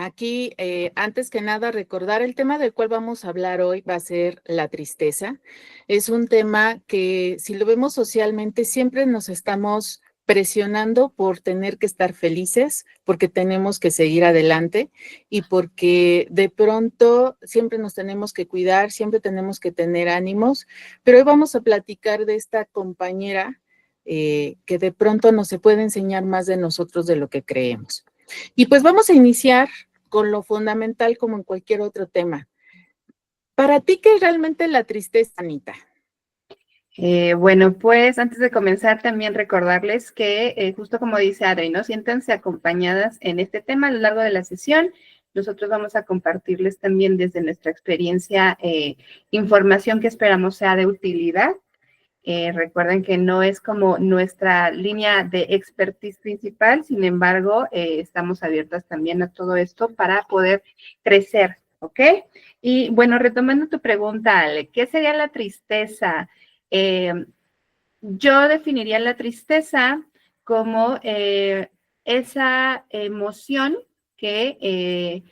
aquí, antes que nada, recordar el tema del cual vamos a hablar hoy va a ser la tristeza. Es un tema que, si lo vemos socialmente, siempre nos estamos presionando por tener que estar felices, porque tenemos que seguir adelante y porque de pronto siempre nos tenemos que cuidar, siempre tenemos que tener ánimos. Pero hoy vamos a platicar de esta compañera que de pronto nos se puede enseñar más de nosotros de lo que creemos. Y pues vamos a iniciar con lo fundamental como en cualquier otro tema. ¿Para ti qué es realmente la tristeza, Anita? Bueno, pues antes de comenzar también recordarles que justo como dice Adri, ¿no? Siéntanse acompañadas en este tema a lo largo de la sesión. Nosotros vamos a compartirles también desde nuestra experiencia información que esperamos sea de utilidad. Recuerden que no es como nuestra línea de expertise principal, sin embargo, estamos abiertas también a todo esto para poder crecer, ¿ok? Y bueno, retomando tu pregunta, Ale, ¿qué sería la tristeza? Eh, yo definiría la tristeza como esa emoción que, eh,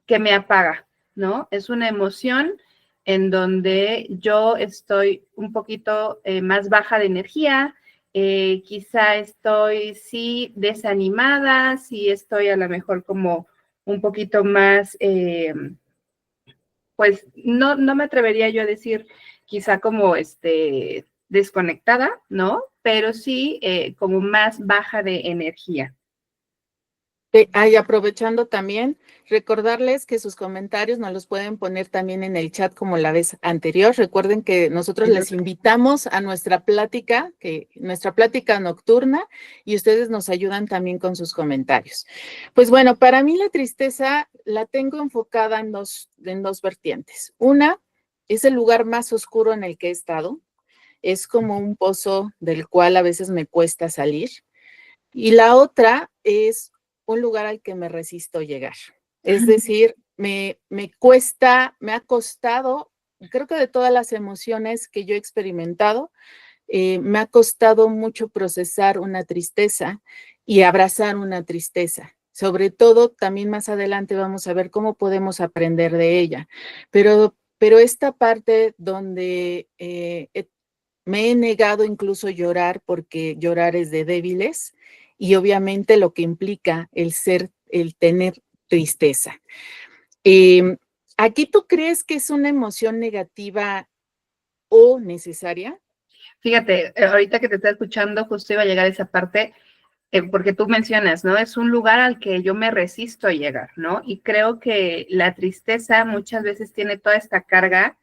que me apaga, ¿no? Es una emoción en donde yo estoy un poquito más baja de energía, quizá estoy sí desanimada, sí estoy a lo mejor como un poquito más, pues no me atrevería yo a decir quizá como desconectada, ¿no? Pero sí como más baja de energía. Aprovechando también, recordarles que sus comentarios nos los pueden poner también en el chat como la vez anterior. Recuerden que nosotros les invitamos a nuestra plática nocturna, y ustedes nos ayudan también con sus comentarios. Pues bueno, para mí la tristeza la tengo enfocada en dos vertientes. Una es el lugar más oscuro en el que he estado. Es como un pozo del cual a veces me cuesta salir. Y la otra es un lugar al que me resisto llegar. Es decir, me cuesta, me ha costado, creo que de todas las emociones que yo he experimentado, me ha costado mucho procesar una tristeza y abrazar una tristeza. Sobre todo, también más adelante vamos a ver cómo podemos aprender de ella. Pero esta parte donde me he negado incluso llorar, porque llorar es de débiles, y obviamente lo que implica el tener tristeza. Eh, ¿Aquí tú crees que es una emoción negativa o necesaria? Fíjate, ahorita que te está escuchando, justo iba a llegar a esa parte, porque tú mencionas, ¿no? Es un lugar al que yo me resisto a llegar, ¿no? Y creo que la tristeza muchas veces tiene toda esta carga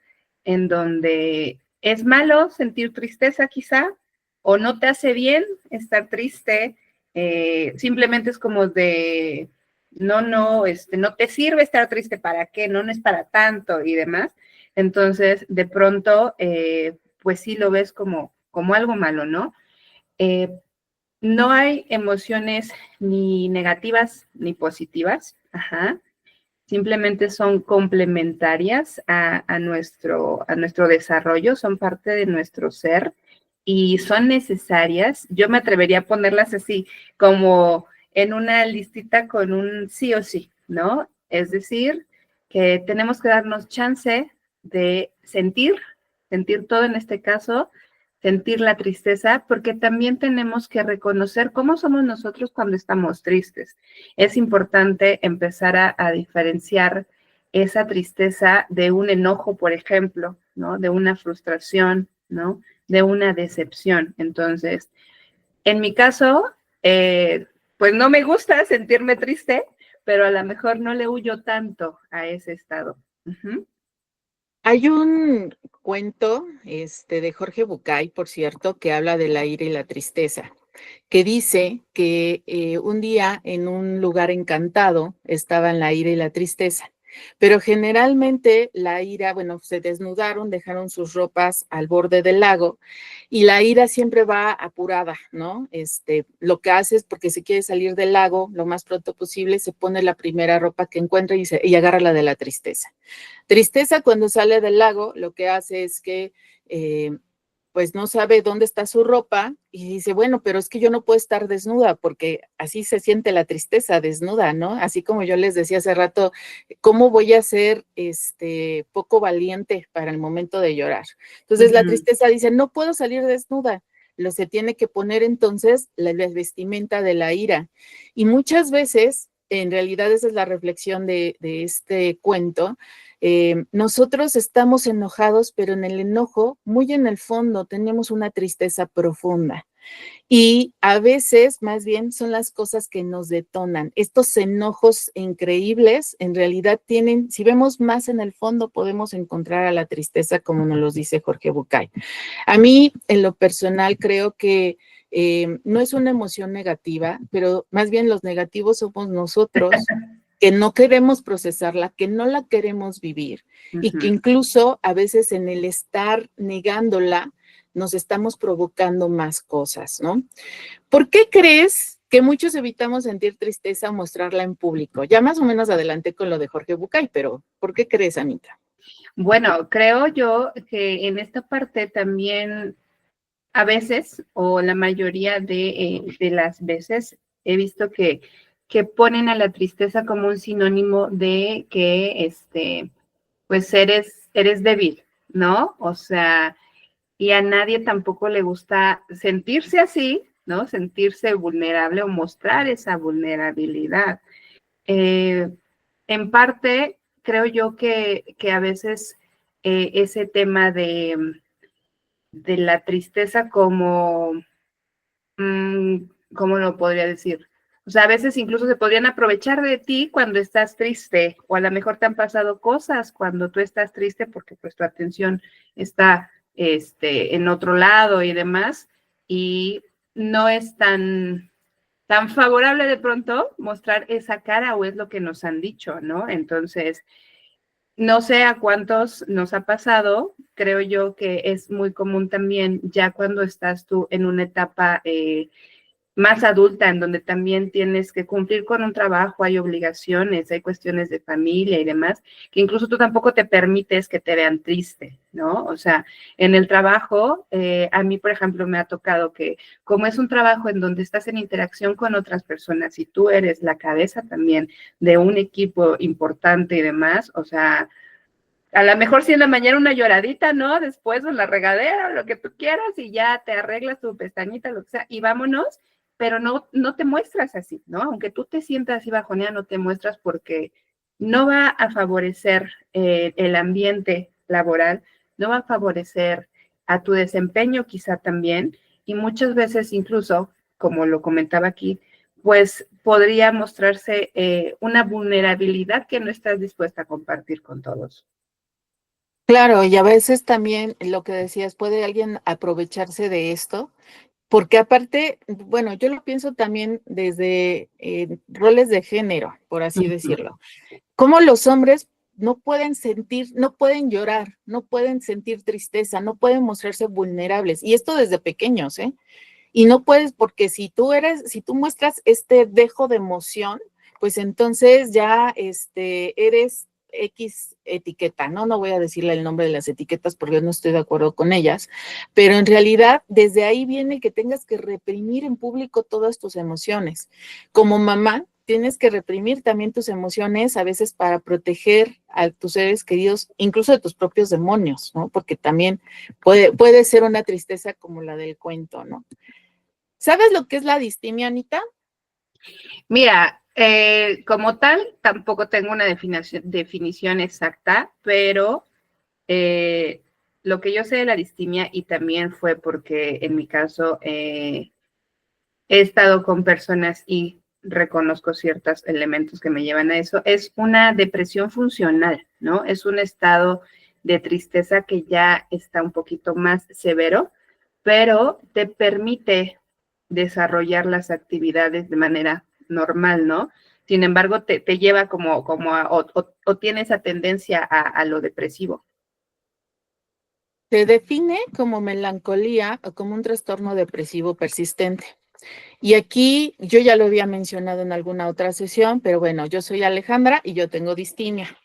en donde es malo sentir tristeza quizá, o no te hace bien estar triste, simplemente es como de, no te sirve estar triste, ¿para qué? No es para tanto y demás. Entonces, de pronto, pues sí lo ves como algo malo, ¿no? Eh, no hay emociones ni negativas ni positivas, ajá. Simplemente son complementarias a nuestro desarrollo, son parte de nuestro ser y son necesarias. Yo me atrevería a ponerlas así, como en una listita con un sí o sí, ¿no? Es decir, que tenemos que darnos chance de sentir todo en este caso, sentir la tristeza, porque también tenemos que reconocer cómo somos nosotros cuando estamos tristes. Es importante empezar a diferenciar esa tristeza de un enojo, por ejemplo, ¿no? De una frustración, ¿no? De una decepción. Entonces, en mi caso, pues no me gusta sentirme triste, pero a lo mejor no le huyo tanto a ese estado. Uh-huh. Hay un cuento de Jorge Bucay, por cierto, que habla de la ira y la tristeza, que dice que un día en un lugar encantado estaban la ira y la tristeza, pero generalmente la ira, bueno, se desnudaron, dejaron sus ropas al borde del lago, y la ira siempre va apurada, ¿no? Lo que hace es, porque se quiere salir del lago lo más pronto posible, se pone la primera ropa que encuentra y agarra la de la tristeza. Tristeza, cuando sale del lago, lo que hace es que pues no sabe dónde está su ropa y dice, bueno, pero es que yo no puedo estar desnuda porque así se siente la tristeza desnuda, ¿no? Así como yo les decía hace rato, ¿cómo voy a ser poco valiente para el momento de llorar? Entonces la tristeza dice, no puedo salir desnuda. Lo se tiene que poner entonces la vestimenta de la ira. Y muchas veces, en realidad esa es la reflexión de este cuento, nosotros estamos enojados, pero en el enojo, muy en el fondo, tenemos una tristeza profunda. Y a veces, más bien, son las cosas que nos detonan. Estos enojos increíbles, en realidad tienen, si vemos más en el fondo, podemos encontrar a la tristeza, como nos lo dice Jorge Bucay. A mí, en lo personal, creo que no es una emoción negativa, pero más bien los negativos somos nosotros que no queremos procesarla, que no la queremos vivir y que incluso a veces en el estar negándola nos estamos provocando más cosas, ¿no? ¿Por qué crees que muchos evitamos sentir tristeza o mostrarla en público? Ya más o menos adelanté con lo de Jorge Bucay, pero ¿por qué crees, Anita? Bueno, creo yo que en esta parte también a veces, o la mayoría de las veces, he visto que ponen a la tristeza como un sinónimo de que, pues eres débil, ¿no? O sea, y a nadie tampoco le gusta sentirse así, ¿no? Sentirse vulnerable o mostrar esa vulnerabilidad. Eh, en parte, creo yo que a veces ese tema de la tristeza como, mmm, ¿cómo lo podría decir? O sea, a veces incluso se podrían aprovechar de ti cuando estás triste, o a lo mejor te han pasado cosas cuando tú estás triste porque pues tu atención está en otro lado y demás, y no es tan favorable de pronto mostrar esa cara, o es lo que nos han dicho, ¿no? Entonces, no sé a cuántos nos ha pasado, creo yo que es muy común también ya cuando estás tú en una etapa más adulta, en donde también tienes que cumplir con un trabajo, hay obligaciones, hay cuestiones de familia y demás, que incluso tú tampoco te permites que te vean triste, ¿no? O sea, en el trabajo, a mí, por ejemplo, me ha tocado que como es un trabajo en donde estás en interacción con otras personas y tú eres la cabeza también de un equipo importante y demás, o sea, a lo mejor si en la mañana una lloradita, ¿no? Después en la regadera, lo que tú quieras, y ya te arreglas tu pestañita, lo que sea, y vámonos, pero no te muestras así, ¿no? Aunque tú te sientas así bajoneada, no te muestras porque no va a favorecer el ambiente laboral, no va a favorecer a tu desempeño quizá también, y muchas veces incluso, como lo comentaba aquí, pues podría mostrarse una vulnerabilidad que no estás dispuesta a compartir con todos. Claro, y a veces también lo que decías, puede alguien aprovecharse de esto, porque aparte, bueno, yo lo pienso también desde roles de género, por así decirlo. Cómo los hombres no pueden sentir, no pueden llorar, no pueden sentir tristeza, no pueden mostrarse vulnerables, y esto desde pequeños, ¿eh? Y no puedes, porque si tú muestras este dejo de emoción, pues entonces ya eres X etiqueta, ¿no? No voy a decirle el nombre de las etiquetas porque yo no estoy de acuerdo con ellas, pero en realidad desde ahí viene que tengas que reprimir en público todas tus emociones. Como mamá, tienes que reprimir también tus emociones a veces para proteger a tus seres queridos, incluso de tus propios demonios, ¿no? Porque también puede ser una tristeza como la del cuento, ¿no? ¿Sabes lo que es la distimia, Anita? Mira, como tal, tampoco tengo una definición exacta, pero lo que yo sé de la distimia, y también fue porque en mi caso he estado con personas y reconozco ciertos elementos que me llevan a eso, es una depresión funcional, ¿no? Es un estado de tristeza que ya está un poquito más severo, pero te permite desarrollar las actividades de manera normal, ¿no? Sin embargo, te lleva o tiene esa tendencia a lo depresivo. Se define como melancolía o como un trastorno depresivo persistente. Y aquí yo ya lo había mencionado en alguna otra sesión, pero bueno, yo soy Alejandra y yo tengo distimia.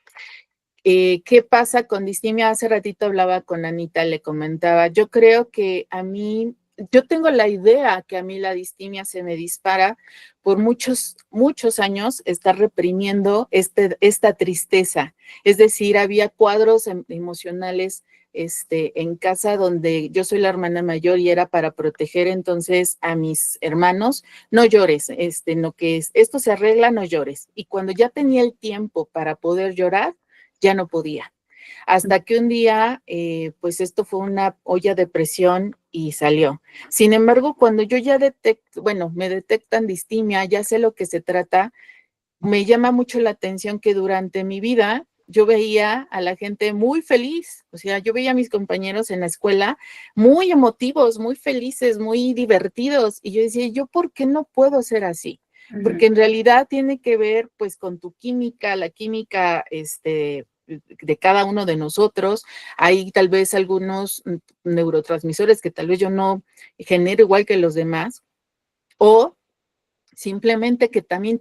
¿Qué pasa con distimia? Hace ratito hablaba con Anita, le comentaba, yo creo que yo tengo la idea que a mí la distimia se me dispara por muchos, muchos años estar reprimiendo esta tristeza. Es decir, había cuadros emocionales en casa donde yo soy la hermana mayor y era para proteger entonces a mis hermanos. No llores, no que esto se arregla, no llores. Y cuando ya tenía el tiempo para poder llorar, ya no podía. Hasta que un día, pues esto fue una olla de presión y salió. Sin embargo, cuando yo ya me detectan distimia, ya sé lo que se trata, me llama mucho la atención que durante mi vida yo veía a la gente muy feliz, o sea, yo veía a mis compañeros en la escuela muy emotivos, muy felices, muy divertidos, y yo decía, ¿yo por qué no puedo ser así? Porque en realidad tiene que ver pues con tu química, la química de cada uno de nosotros. Hay tal vez algunos neurotransmisores que tal vez yo no genero igual que los demás, o simplemente que también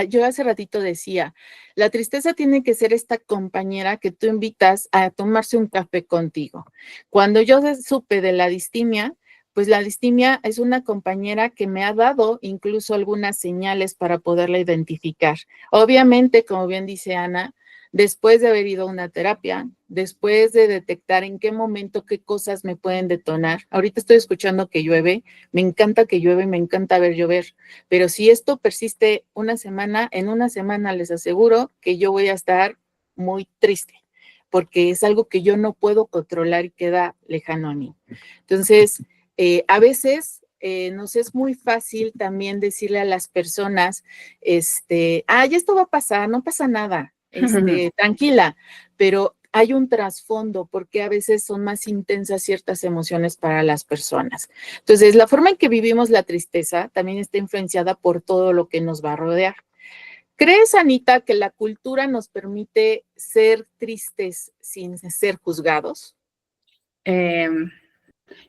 yo hace ratito decía, la tristeza tiene que ser esta compañera que tú invitas a tomarse un café contigo. Cuando yo supe de la distimia, pues la distimia es una compañera que me ha dado incluso algunas señales para poderla identificar. Obviamente, como bien dice Ana, después de haber ido a una terapia, después de detectar en qué momento, qué cosas me pueden detonar. Ahorita estoy escuchando que llueve, me encanta que llueve, me encanta ver llover. Pero si esto persiste una semana, en una semana les aseguro que yo voy a estar muy triste, porque es algo que yo no puedo controlar y queda lejano a mí. Entonces, a veces nos es muy fácil también decirle a las personas, ya esto va a pasar, no pasa nada, tranquila, pero hay un trasfondo porque a veces son más intensas ciertas emociones para las personas. Entonces, la forma en que vivimos la tristeza también está influenciada por todo lo que nos va a rodear. ¿Crees, Anita, que la cultura nos permite ser tristes sin ser juzgados?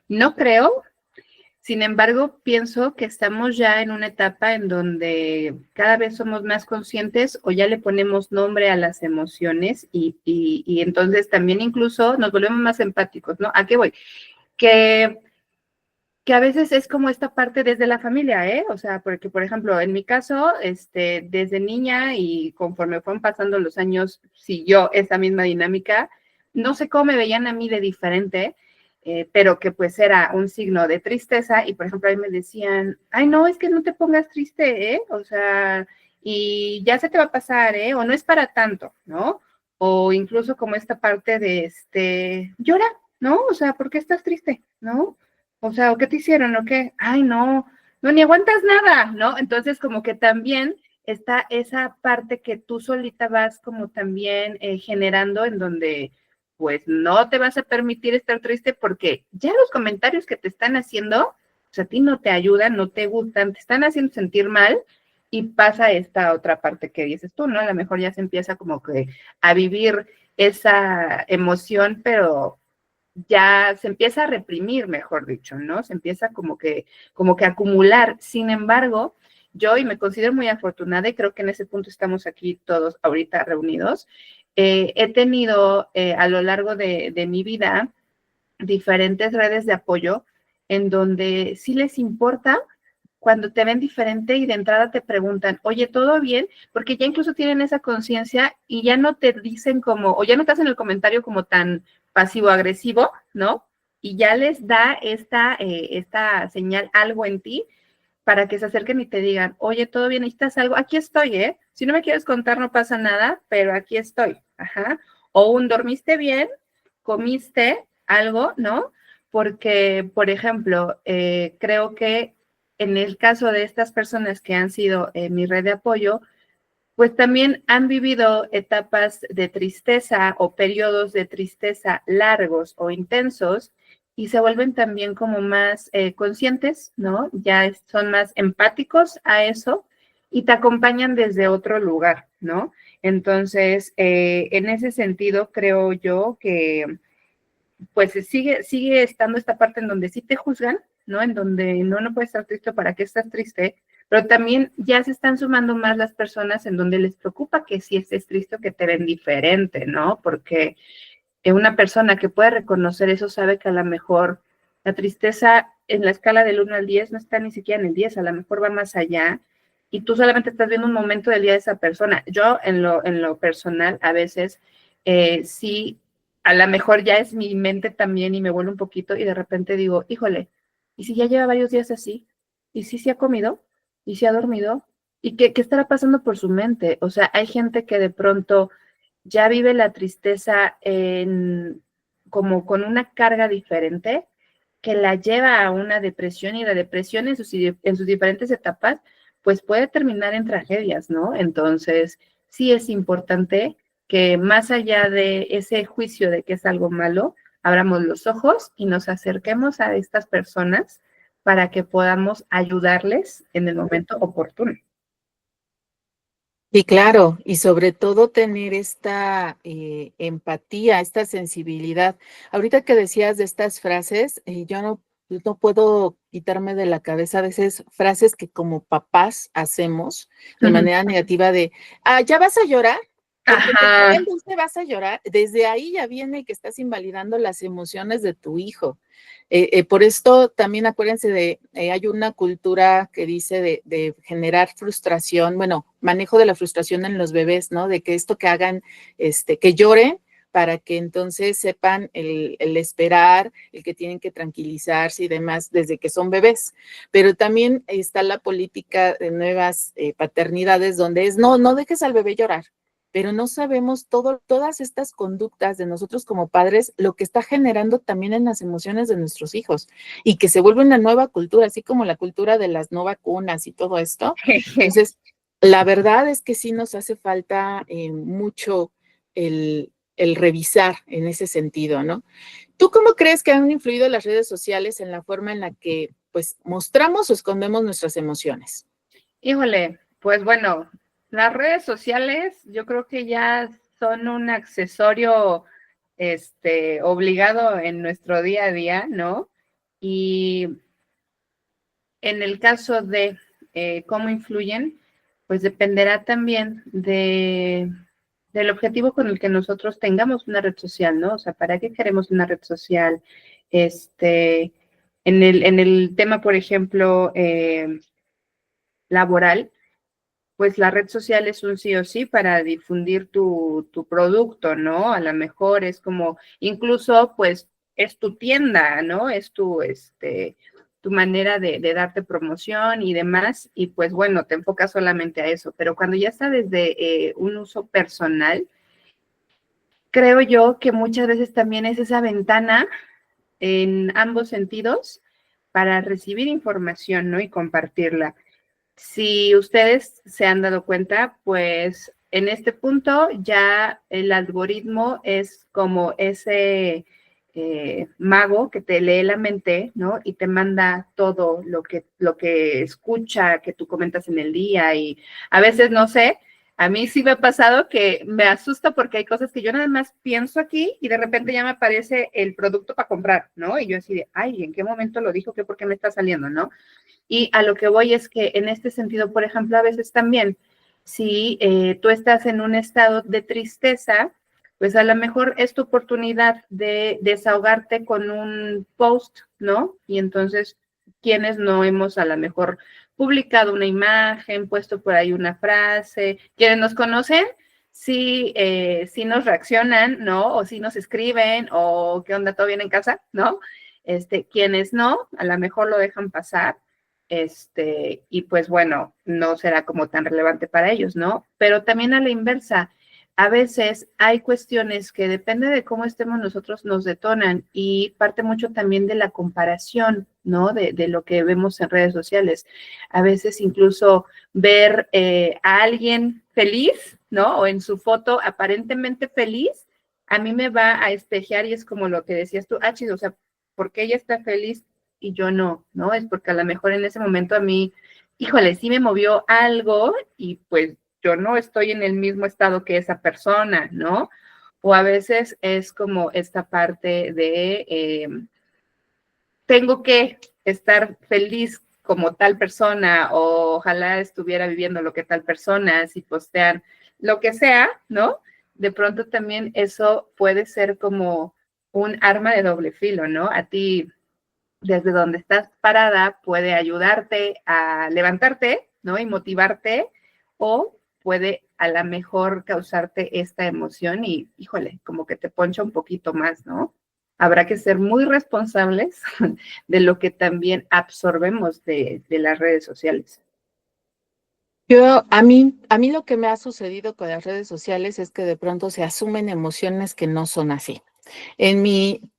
No creo. Sin embargo, pienso que estamos ya en una etapa en donde cada vez somos más conscientes o ya le ponemos nombre a las emociones y entonces también incluso nos volvemos más empáticos, ¿no? ¿A qué voy? Que a veces es como esta parte desde la familia, ¿eh? O sea, porque, por ejemplo, en mi caso, desde niña y conforme fueron pasando los años, siguió esa misma dinámica. No sé cómo me veían a mí de diferente, pero que pues era un signo de tristeza y, por ejemplo, ahí me decían, ay, no, es que no te pongas triste, ¿eh? O sea, y ya se te va a pasar, ¿eh? O no es para tanto, ¿no? O incluso como esta parte de, llora, ¿no? O sea, ¿por qué estás triste? ¿No? O sea, ¿o qué te hicieron? ¿O qué? Ay, no, no, ni aguantas nada, ¿no? Entonces, como que también está esa parte que tú solita vas como también generando en donde pues no te vas a permitir estar triste porque ya los comentarios que te están haciendo, pues a ti no te ayudan, no te gustan, te están haciendo sentir mal y pasa esta otra parte que dices tú, ¿no? A lo mejor ya se empieza como que a vivir esa emoción, pero ya se empieza a reprimir, mejor dicho, ¿no? Se empieza como que a acumular. Sin embargo, yo, y me considero muy afortunada, y creo que en ese punto estamos aquí todos ahorita reunidos, he tenido a lo largo de mi vida diferentes redes de apoyo en donde sí les importa cuando te ven diferente y de entrada te preguntan, oye, ¿todo bien? Porque ya incluso tienen esa conciencia y ya no te dicen como, o ya no te hacen el comentario como tan pasivo-agresivo, ¿no? Y ya les da esta señal, algo en ti, para que se acerquen y te digan, oye, ¿todo bien? ¿Necesitas algo? Aquí estoy, ¿eh? Si no me quieres contar, no pasa nada, pero aquí estoy. Ajá. O ¿dormiste bien? ¿Comiste algo? ¿No? Porque, por ejemplo, creo que en el caso de estas personas que han sido mi red de apoyo, pues también han vivido etapas de tristeza o periodos de tristeza largos o intensos y se vuelven también como más conscientes, ¿no? Ya son más empáticos a eso y te acompañan desde otro lugar, ¿no? Entonces, en ese sentido, creo yo que pues sigue estando esta parte en donde sí te juzgan, ¿no? En donde no puedes estar triste, ¿para qué estás triste? pero también ya se están sumando más las personas en donde les preocupa que si estés triste o que te ven diferente, ¿no? Porque una persona que puede reconocer eso sabe que a lo mejor la tristeza en la escala del 1 al 10 no está ni siquiera en el 10, a lo mejor va más allá y tú solamente estás viendo un momento del día de esa persona. Yo en lo personal a veces sí, a lo mejor ya es mi mente también y me vuelve un poquito y de repente digo, híjole, ¿y si ya lleva varios días así? ¿Y si se ha comido? ¿Y si ha dormido? ¿Y qué estará pasando por su mente? O sea, hay gente que de pronto ya vive la tristeza como con una carga diferente que la lleva a una depresión y la depresión en sus diferentes etapas, pues puede terminar en tragedias, ¿no? Entonces, sí es importante que más allá de ese juicio de que es algo malo, abramos los ojos y nos acerquemos a estas personas para que podamos ayudarles en el momento oportuno. Y claro, y sobre todo tener esta empatía, esta sensibilidad. Ahorita que decías de estas frases, yo no puedo quitarme de la cabeza de esas frases que como papás hacemos de manera negativa de, ¿ya vas a llorar? Porque te Ajá. quedé en dulce, vas a llorar. Desde ahí ya viene que estás invalidando las emociones de tu hijo. Por esto también acuérdense hay una cultura que dice de generar frustración, bueno, manejo de la frustración en los bebés, ¿no? De que esto que hagan, que lloren para que entonces sepan el esperar, el que tienen que tranquilizarse y demás desde que son bebés. Pero también está la política de nuevas paternidades donde no dejes al bebé llorar, pero no sabemos todas estas conductas de nosotros como padres, lo que está generando también en las emociones de nuestros hijos y que se vuelve una nueva cultura, así como la cultura de las no vacunas y todo esto. Entonces, la verdad es que sí nos hace falta mucho el revisar en ese sentido, ¿no? ¿Tú cómo crees que han influido las redes sociales en la forma en la que, pues, mostramos o escondemos nuestras emociones? Híjole, pues bueno, las redes sociales yo creo que ya son un accesorio obligado en nuestro día a día, ¿no? Y en el caso de cómo influyen, pues dependerá también del objetivo con el que nosotros tengamos una red social, ¿no? O sea, ¿para qué queremos una red social? En el tema, por ejemplo, laboral, pues la red social es un sí o sí para difundir tu producto, ¿no? A lo mejor es como, incluso, pues, es tu tienda, ¿no? Es tu manera de darte promoción y demás, y pues bueno, te enfocas solamente a eso, pero cuando ya está desde un uso personal, creo yo que muchas veces también es esa ventana en ambos sentidos para recibir información, ¿no? Y compartirla. Si ustedes se han dado cuenta, pues en este punto ya el algoritmo es como ese mago que te lee la mente, ¿no? Y te manda todo lo que escucha, que tú comentas en el día y a veces, no sé, a mí sí me ha pasado que me asusta porque hay cosas que yo nada más pienso aquí y de repente ya me aparece el producto para comprar, ¿no? Y yo así de, ay, ¿en qué momento lo dijo? ¿Por qué me está saliendo, no? Y a lo que voy es que en este sentido, por ejemplo, a veces también, si tú estás en un estado de tristeza, pues a lo mejor es tu oportunidad de desahogarte con un post, ¿no? Y entonces, quienes no hemos a lo mejor publicado una imagen, puesto por ahí una frase, quienes nos conocen, sí nos reaccionan, ¿no? O sí nos escriben, o qué onda, todo bien en casa, ¿no? Quienes no, a lo mejor lo dejan pasar y pues bueno, no será como tan relevante para ellos, ¿no? Pero también a la inversa, a veces hay cuestiones que depende de cómo estemos nosotros nos detonan y parte mucho también de la comparación, ¿no? De lo que vemos en redes sociales. A veces incluso ver a alguien feliz, ¿no? O en su foto aparentemente feliz, a mí me va a espejear y es como lo que decías tú, chido, o sea, ¿por qué ella está feliz y yo no, ¿no? Es porque a lo mejor en ese momento a mí, híjole, sí me movió algo y pues yo no estoy en el mismo estado que esa persona, ¿no? O a veces es como esta parte de tengo que estar feliz como tal persona o ojalá estuviera viviendo lo que tal persona, si postean lo que sea, ¿no? De pronto también eso puede ser como un arma de doble filo, ¿no? A ti, desde donde estás parada, puede ayudarte a levantarte, ¿no? Y motivarte, o puede a lo mejor causarte esta emoción y, híjole, como que te poncha un poquito más, ¿no? Habrá que ser muy responsables de lo que también absorbemos de las redes sociales. A mí lo que me ha sucedido con las redes sociales es que de pronto se asumen emociones que no son así.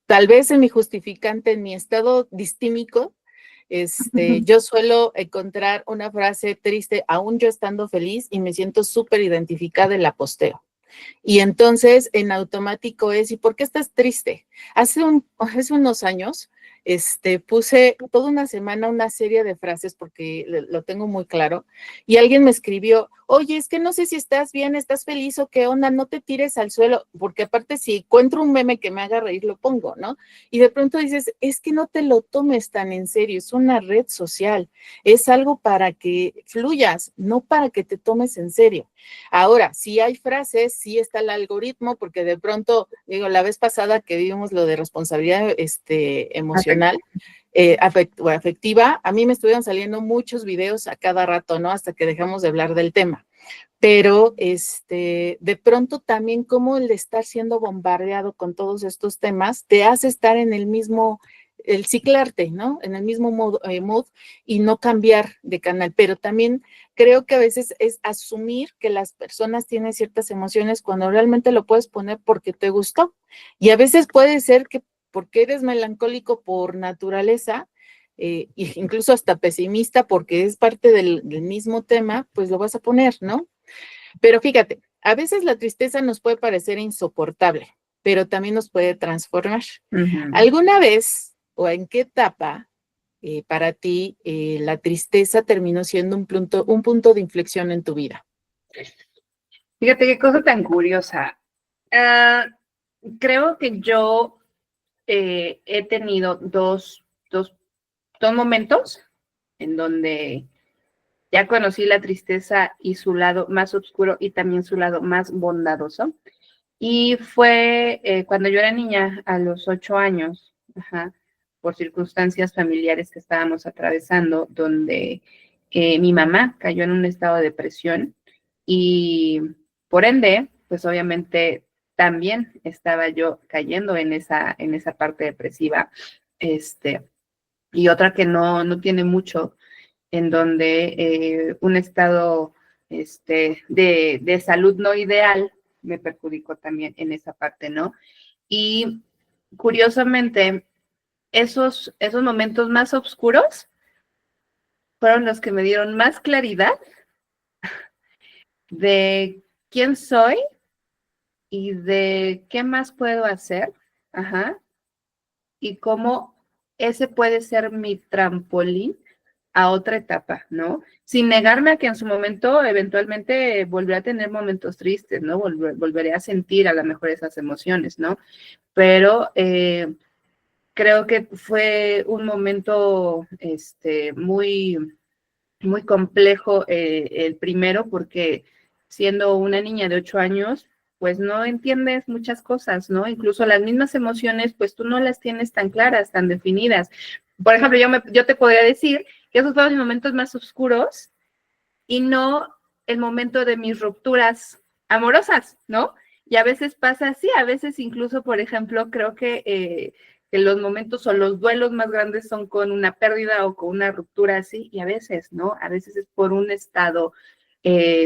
Tal vez en mi justificante, en mi estado distímico, yo suelo encontrar una frase triste, aún yo estando feliz, y me siento súper identificada y la posteo. Y entonces en automático es, ¿y por qué estás triste? Hace unos años, puse toda una semana una serie de frases porque lo tengo muy claro, y alguien me escribió, oye, es que no sé si estás bien, estás feliz o qué onda, no te tires al suelo, porque aparte si encuentro un meme que me haga reír, lo pongo, ¿no? Y de pronto dices, es que no te lo tomes tan en serio, es una red social, es algo para que fluyas, no para que te tomes en serio. Ahora, sí hay frases, sí está el algoritmo, porque de pronto, digo, la vez pasada que vimos lo de responsabilidad emocional, o afectiva, a mí me estuvieron saliendo muchos videos a cada rato, ¿no? Hasta que dejamos de hablar del tema. Pero de pronto también como el de estar siendo bombardeado con todos estos temas te hace estar en el ciclarte, ¿no? En el mismo mood y no cambiar de canal. Pero también creo que a veces es asumir que las personas tienen ciertas emociones cuando realmente lo puedes poner porque te gustó. Y a veces puede ser que porque eres melancólico por naturaleza, incluso hasta pesimista porque es parte del mismo tema, pues lo vas a poner, ¿no? Pero fíjate, a veces la tristeza nos puede parecer insoportable, pero también nos puede transformar. ¿Alguna vez o en qué etapa para ti la tristeza terminó siendo un punto de inflexión en tu vida? Fíjate qué cosa tan curiosa. Creo que yo he tenido dos momentos en donde ya conocí la tristeza y su lado más oscuro y también su lado más bondadoso. Y fue cuando yo era niña, a los 8 años, ajá, por circunstancias familiares que estábamos atravesando, donde mi mamá cayó en un estado de depresión y por ende, pues obviamente también estaba yo cayendo en esa parte depresiva. Y otra que no tiene mucho, en donde un estado de salud no ideal me perjudicó también en esa parte, ¿no? Y curiosamente, esos momentos más oscuros fueron los que me dieron más claridad de quién soy y de qué más puedo hacer, ajá, y cómo ese puede ser mi trampolín a otra etapa, ¿no? Sin negarme a que en su momento eventualmente volveré a tener momentos tristes, ¿no? Volveré a sentir a lo mejor esas emociones, ¿no? Pero creo que fue un momento muy, muy complejo el primero, porque siendo una niña de 8 años, pues no entiendes muchas cosas, ¿no? Incluso las mismas emociones, pues tú no las tienes tan claras, tan definidas. Por ejemplo, yo te podría decir que esos fueron mis momentos más oscuros y no el momento de mis rupturas amorosas, ¿no? Y a veces pasa así, a veces incluso, por ejemplo, creo que los momentos o los duelos más grandes son con una pérdida o con una ruptura así, y a veces, ¿no? A veces es por un estado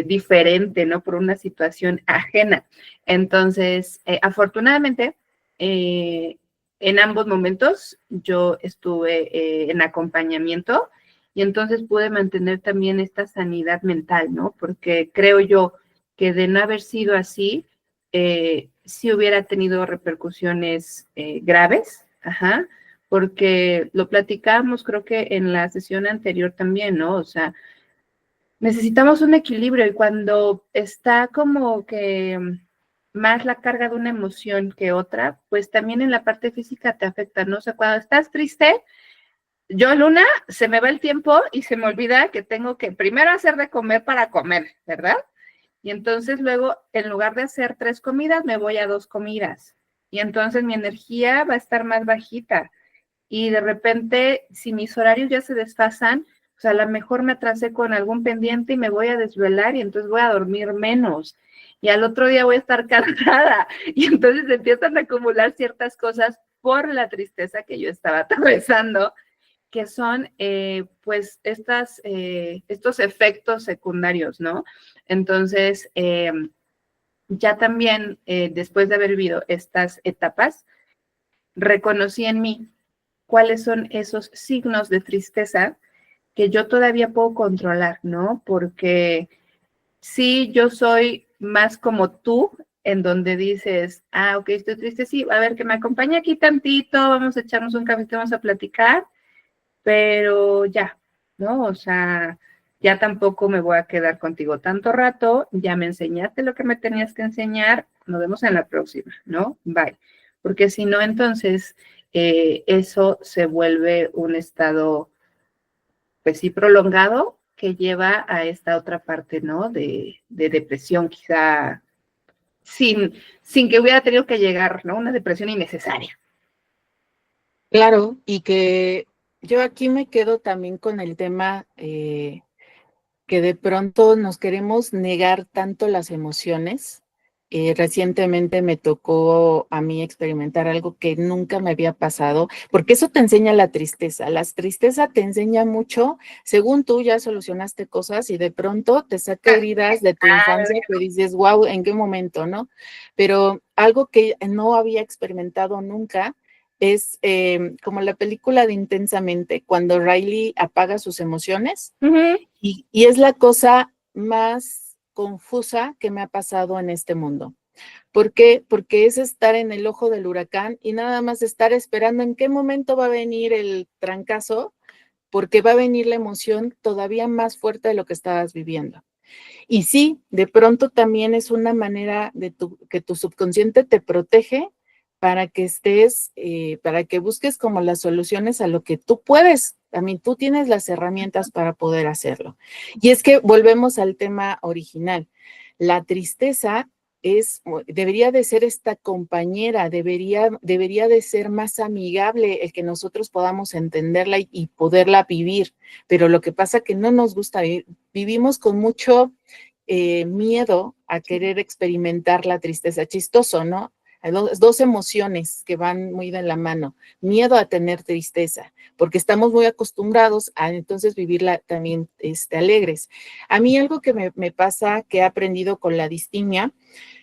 diferente, ¿no? Por una situación ajena. Entonces, afortunadamente, en ambos momentos yo estuve en acompañamiento y entonces pude mantener también esta sanidad mental, ¿no? Porque creo yo que de no haber sido así, sí hubiera tenido repercusiones graves, ajá, porque lo platicábamos creo que en la sesión anterior también, ¿no? O sea, necesitamos un equilibrio y cuando está como que más la carga de una emoción que otra, pues también en la parte física te afecta, ¿no? O sea, cuando estás triste, Yo, Luna, se me va el tiempo y se me olvida que tengo que primero hacer de comer para comer, ¿verdad? Y entonces luego, en lugar de hacer 3 comidas, me voy a 2 comidas. Y entonces mi energía va a estar más bajita. Y de repente, si mis horarios ya se desfasan, pues a lo mejor me atrasé con algún pendiente y me voy a desvelar y entonces voy a dormir menos. Y al otro día voy a estar cansada. Y entonces empiezan a acumular ciertas cosas por la tristeza que yo estaba atravesando, que son pues estos efectos secundarios, ¿no? Entonces, ya también después de haber vivido estas etapas, reconocí en mí cuáles son esos signos de tristeza que yo todavía puedo controlar, ¿no? Porque sí, yo soy más como tú, en donde dices, ok, estoy triste, sí, a ver, que me acompañe aquí tantito, vamos a echarnos un café, vamos a platicar, pero ya, ¿no? O sea, ya tampoco me voy a quedar contigo tanto rato, ya me enseñaste lo que me tenías que enseñar, nos vemos en la próxima, ¿no? Bye. Porque si no, entonces eso se vuelve un estado, pues sí, prolongado, que lleva a esta otra parte, ¿no? De depresión, quizá sin que hubiera tenido que llegar, ¿no? Una depresión innecesaria. Claro, y que yo aquí me quedo también con el tema que de pronto nos queremos negar tanto las emociones. Recientemente me tocó a mí experimentar algo que nunca me había pasado, porque eso te enseña la tristeza. La tristeza te enseña mucho, según tú ya solucionaste cosas y de pronto te saca heridas de tu infancia que dices, wow, ¿en qué momento, no? Pero algo que no había experimentado nunca es como la película de Intensamente, cuando Riley apaga sus emociones. Uh-huh. Y es la cosa más confusa que me ha pasado en este mundo. ¿Por qué? Porque es estar en el ojo del huracán y nada más estar esperando en qué momento va a venir el trancazo, porque va a venir la emoción todavía más fuerte de lo que estabas viviendo. Y sí, de pronto también es una manera de que tu subconsciente te protege para que estés, para que busques como las soluciones a lo que tú puedes. También tú tienes las herramientas para poder hacerlo. Y es que volvemos al tema original. La tristeza debería de ser esta compañera, debería de ser más amigable el que nosotros podamos entenderla y poderla vivir. Pero lo que pasa que no nos gusta vivir, vivimos con mucho miedo a querer experimentar la tristeza. Chistoso, ¿no? Hay dos emociones que van muy de la mano. Miedo a tener tristeza, porque estamos muy acostumbrados a entonces vivirla también alegres. A mí algo que me pasa, que he aprendido con la distimia,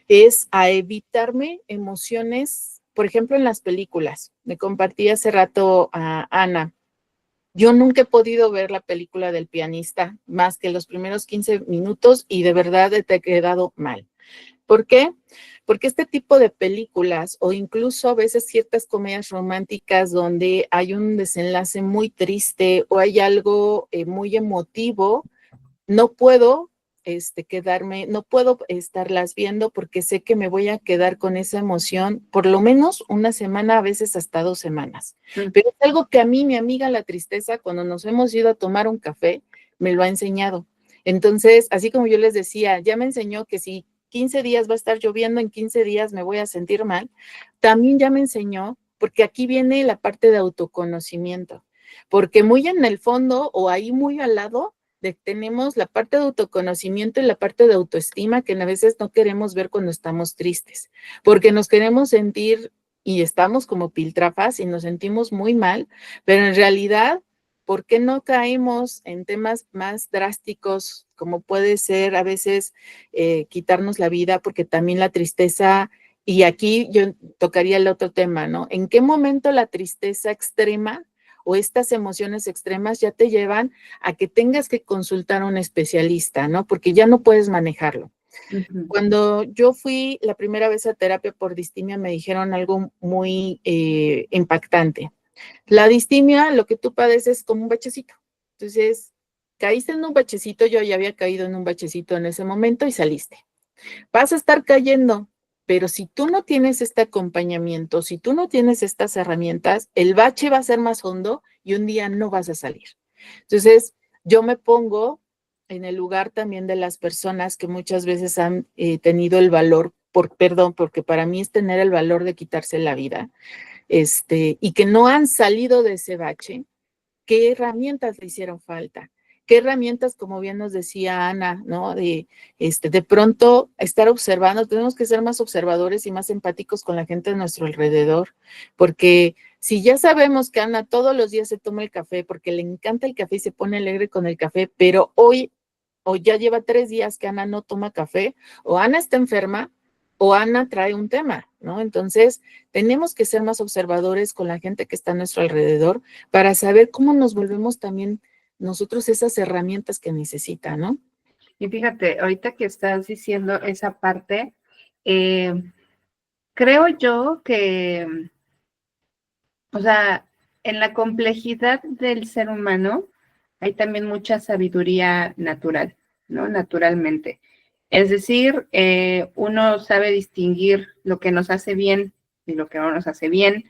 es a evitarme emociones, por ejemplo, en las películas. Me compartí hace rato a Ana. Yo nunca he podido ver la película del pianista más que los primeros 15 minutos y de verdad te he quedado mal. ¿Por qué? Porque este tipo de películas o incluso a veces ciertas comedias románticas donde hay un desenlace muy triste o hay algo muy emotivo, no puedo quedarme, no puedo estarlas viendo porque sé que me voy a quedar con esa emoción por lo menos una semana, a veces hasta 2 semanas. Pero es algo que a mí, mi amiga la tristeza, cuando nos hemos ido a tomar un café, me lo ha enseñado. Entonces, así como yo les decía, ya me enseñó que si 15 días va a estar lloviendo, en 15 días me voy a sentir mal, también ya me enseñó, porque aquí viene la parte de autoconocimiento, porque muy en el fondo o ahí muy al lado, tenemos la parte de autoconocimiento y la parte de autoestima que a veces no queremos ver cuando estamos tristes, porque nos queremos sentir y estamos como piltrafas y nos sentimos muy mal, pero en realidad, ¿por qué no caemos en temas más drásticos como puede ser a veces quitarnos la vida? Porque también la tristeza, y aquí yo tocaría el otro tema, ¿no? ¿En qué momento la tristeza extrema o estas emociones extremas ya te llevan a que tengas que consultar a un especialista, ¿no? Porque ya no puedes manejarlo. Uh-huh. Cuando yo fui la primera vez a terapia por distimia, me dijeron algo muy impactante. La distimia, lo que tú padeces es como un bachecito. Entonces, caíste en un bachecito, yo ya había caído en un bachecito en ese momento y saliste. Vas a estar cayendo, pero si tú no tienes este acompañamiento, si tú no tienes estas herramientas, el bache va a ser más hondo y un día no vas a salir. Entonces, yo me pongo en el lugar también de las personas que muchas veces han tenido el valor, porque para mí es tener el valor de quitarse la vida, y que no han salido de ese bache. ¿Qué herramientas le hicieron falta? ¿Qué herramientas, como bien nos decía Ana, ¿no? De pronto estar observando, tenemos que ser más observadores y más empáticos con la gente de nuestro alrededor, porque si ya sabemos que Ana todos los días se toma el café porque le encanta el café y se pone alegre con el café, pero hoy o ya lleva 3 días que Ana no toma café, o Ana está enferma, o Ana trae un tema, ¿no? Entonces, tenemos que ser más observadores con la gente que está a nuestro alrededor para saber cómo nos volvemos también nosotros esas herramientas que necesita, ¿no? Y fíjate, ahorita que estás diciendo esa parte, creo yo que, o sea, en la complejidad del ser humano hay también mucha sabiduría natural, ¿no? Naturalmente. Es decir, uno sabe distinguir lo que nos hace bien y lo que no nos hace bien,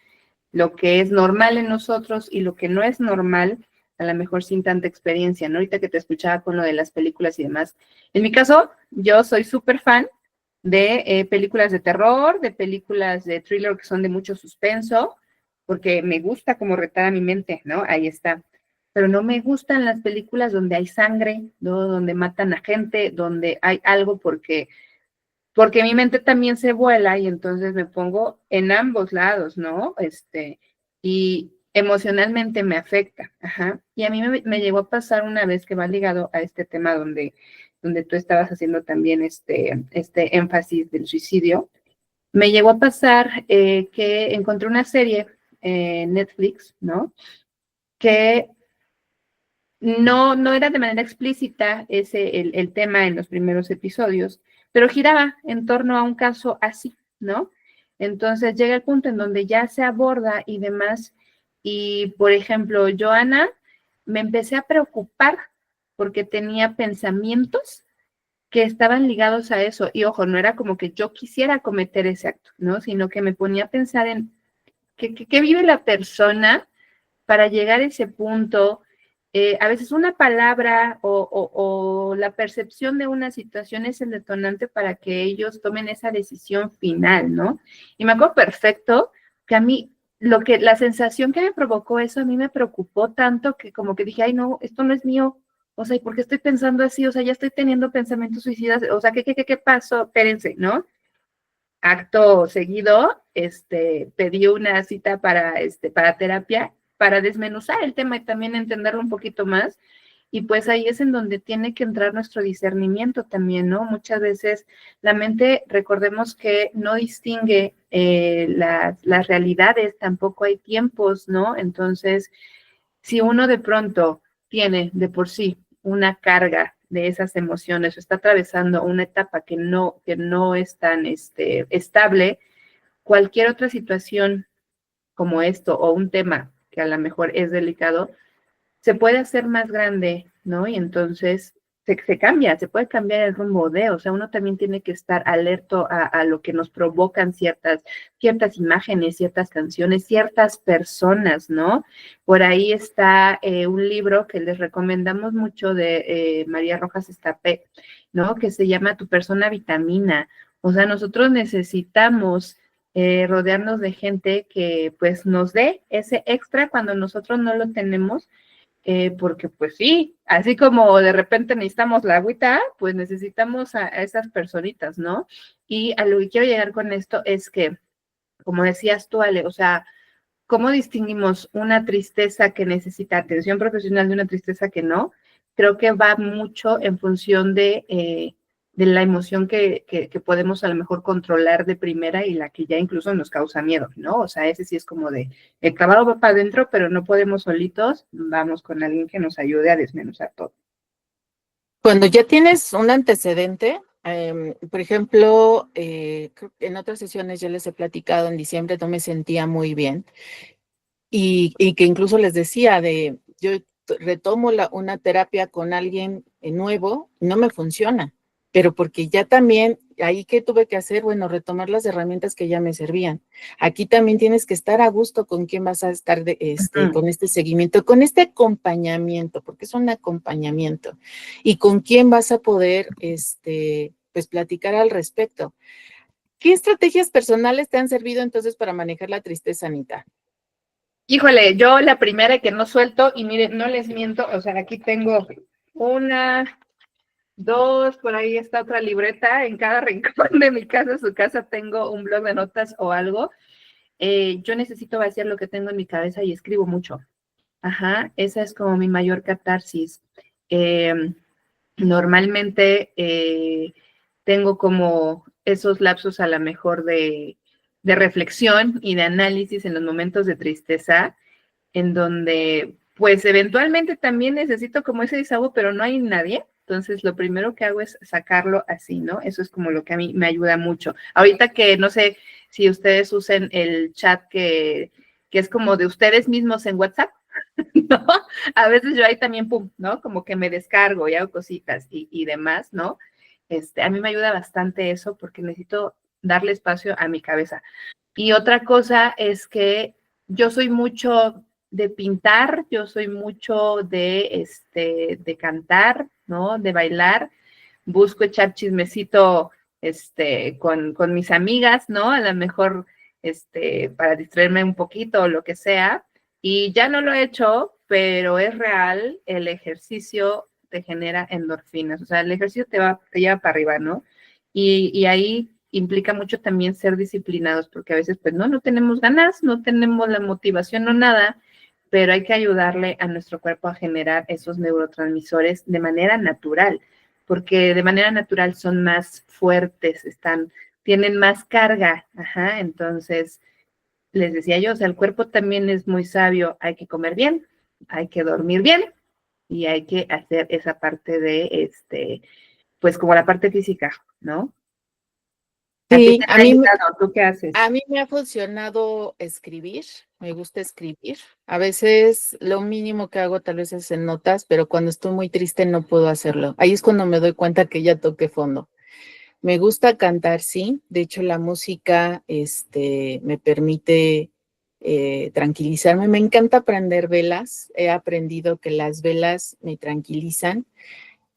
lo que es normal en nosotros y lo que no es normal, a lo mejor sin tanta experiencia, ¿no? Ahorita que te escuchaba con lo de las películas y demás. En mi caso, yo soy súper fan de películas de terror, de películas de thriller que son de mucho suspenso, porque me gusta como retar a mi mente, ¿no? Ahí está. Pero no me gustan las películas donde hay sangre, ¿no? Donde matan a gente, donde hay algo porque mi mente también se vuela y entonces me pongo en ambos lados, ¿no? Y emocionalmente me afecta, ajá. Y a mí me llegó a pasar una vez que va ligado a este tema donde tú estabas haciendo también este énfasis del suicidio. Me llegó a pasar que encontré una serie en Netflix, ¿no? Que no era de manera explícita el tema en los primeros episodios, pero giraba en torno a un caso así, ¿no? Entonces llega el punto en donde ya se aborda y demás, y por ejemplo, Joana, me empecé a preocupar porque tenía pensamientos que estaban ligados a eso, y ojo, no era como que yo quisiera cometer ese acto, ¿no? Sino que me ponía a pensar en qué vive la persona para llegar a ese punto. A veces una palabra o la percepción de una situación es el detonante para que ellos tomen esa decisión final, ¿no? Y me acuerdo perfecto que a mí, la sensación que me provocó eso, a mí me preocupó tanto que como que dije, ay, no, esto no es mío. O sea, ¿y por qué estoy pensando así? O sea, ya estoy teniendo pensamientos suicidas. O sea, ¿qué pasó? Espérense, ¿no? Acto seguido, pedí una cita para terapia, para desmenuzar el tema y también entenderlo un poquito más. Y pues ahí es en donde tiene que entrar nuestro discernimiento también, ¿no? Muchas veces la mente, recordemos que no distingue las realidades, tampoco hay tiempos, ¿no? Entonces, si uno de pronto tiene de por sí una carga de esas emociones o está atravesando una etapa que no es tan estable, cualquier otra situación como esto o un tema que a lo mejor es delicado, se puede hacer más grande, ¿no? Y entonces se puede cambiar el rumbo o sea, uno también tiene que estar alerto a lo que nos provocan ciertas imágenes, ciertas canciones, ciertas personas, ¿no? Por ahí está un libro que les recomendamos mucho de María Rojas Estapé, ¿no? Que se llama Tu persona vitamina. O sea, nosotros necesitamos rodearnos de gente que pues nos dé ese extra cuando nosotros no lo tenemos, porque pues sí, así como de repente necesitamos la agüita, pues necesitamos a esas personitas, ¿no? Y a lo que quiero llegar con esto es que, como decías tú, Ale, o sea, ¿cómo distinguimos una tristeza que necesita atención profesional de una tristeza que no? Creo que va mucho en función de la emoción que podemos a lo mejor controlar de primera y la que ya incluso nos causa miedo, ¿no? O sea, ese sí es como de, el clavado va para adentro, pero no podemos solitos, vamos con alguien que nos ayude a desmenuzar todo. Cuando ya tienes un antecedente, por ejemplo, creo que en otras sesiones yo les he platicado, en diciembre no me sentía muy bien y que incluso les decía yo retomo una terapia con alguien nuevo y no me funciona, pero porque ya también ahí qué tuve que hacer, bueno, retomar las herramientas que ya me servían. Aquí también tienes que estar a gusto con quién vas a estar con este seguimiento, con este acompañamiento, porque es un acompañamiento, y con quién vas a poder, pues platicar al respecto. ¿Qué estrategias personales te han servido entonces para manejar la tristeza, Anita? Híjole, yo la primera que no suelto, y miren, no les miento, o sea, aquí tengo una, dos, por ahí está otra libreta, en cada rincón de mi casa, su casa, tengo un blog de notas o algo. Yo necesito vaciar lo que tengo en mi cabeza y escribo mucho. Ajá, esa es como mi mayor catarsis. Eh, Normalmente tengo como esos lapsos a lo mejor de reflexión y de análisis en los momentos de tristeza, en donde pues eventualmente también necesito como ese desahogo, pero no hay nadie. Entonces, lo primero que hago es sacarlo así, ¿no? Eso es como lo que a mí me ayuda mucho. Ahorita que no sé si ustedes usen el chat que es como de ustedes mismos en WhatsApp, ¿no? A veces yo ahí también, pum, ¿no? Como que me descargo y hago cositas y demás, ¿no? A mí me ayuda bastante eso porque necesito darle espacio a mi cabeza. Y otra cosa es que yo soy mucho de pintar, yo soy mucho de cantar, ¿no? De bailar. Busco echar chismecito, con mis amigas, ¿no? A lo mejor, para distraerme un poquito o lo que sea. Y ya no lo he hecho, pero es real, el ejercicio te genera endorfinas, o sea, el ejercicio te lleva para arriba, ¿no? Y ahí implica mucho también ser disciplinados, porque a veces, pues, no tenemos ganas, no tenemos la motivación o nada, pero hay que ayudarle a nuestro cuerpo a generar esos neurotransmisores de manera natural, porque de manera natural son más fuertes, tienen más carga, ajá, entonces les decía yo, o sea, el cuerpo también es muy sabio, hay que comer bien, hay que dormir bien y hay que hacer esa parte pues como la parte física, ¿no? ¿A ti Sí, te ha ayudado? ¿Tú qué haces? a mí me ha funcionado escribir, me gusta escribir. A veces lo mínimo que hago tal vez es en notas, pero cuando estoy muy triste no puedo hacerlo. Ahí es cuando me doy cuenta que ya toqué fondo. Me gusta cantar, sí. De hecho, la música, me permite tranquilizarme. Me encanta prender velas. He aprendido que las velas me tranquilizan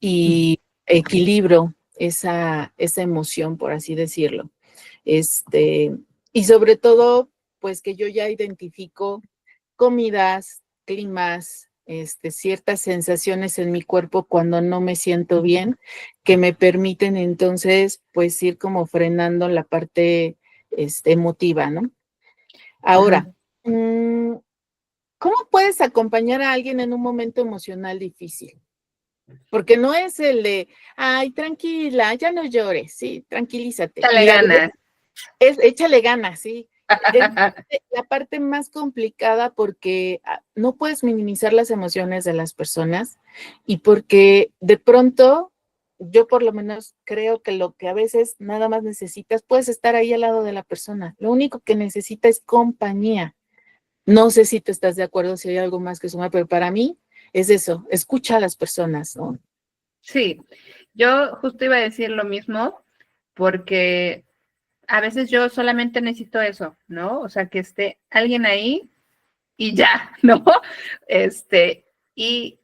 y equilibro esa emoción, por así decirlo. Este, y sobre todo, pues que yo ya identifico comidas, climas, ciertas sensaciones en mi cuerpo cuando no me siento bien, que me permiten entonces, pues, ir como frenando la parte, emotiva, ¿no? Ajá. Ahora, ¿cómo puedes acompañar a alguien en un momento emocional difícil? Porque no es el de, ay, tranquila, ya no llores, sí, tranquilízate. Échale Mira, ganas. échale ganas, sí. Es la parte más complicada porque no puedes minimizar las emociones de las personas y porque de pronto yo por lo menos creo que lo que a veces nada más necesitas, puedes estar ahí al lado de la persona. Lo único que necesita es compañía. No sé si tú estás de acuerdo, si hay algo más que sumar, pero para mí es eso, escucha a las personas, ¿no? Sí, yo justo iba a decir lo mismo, porque a veces yo solamente necesito eso, ¿no? O sea, que esté alguien ahí y ya, ¿no? Este, y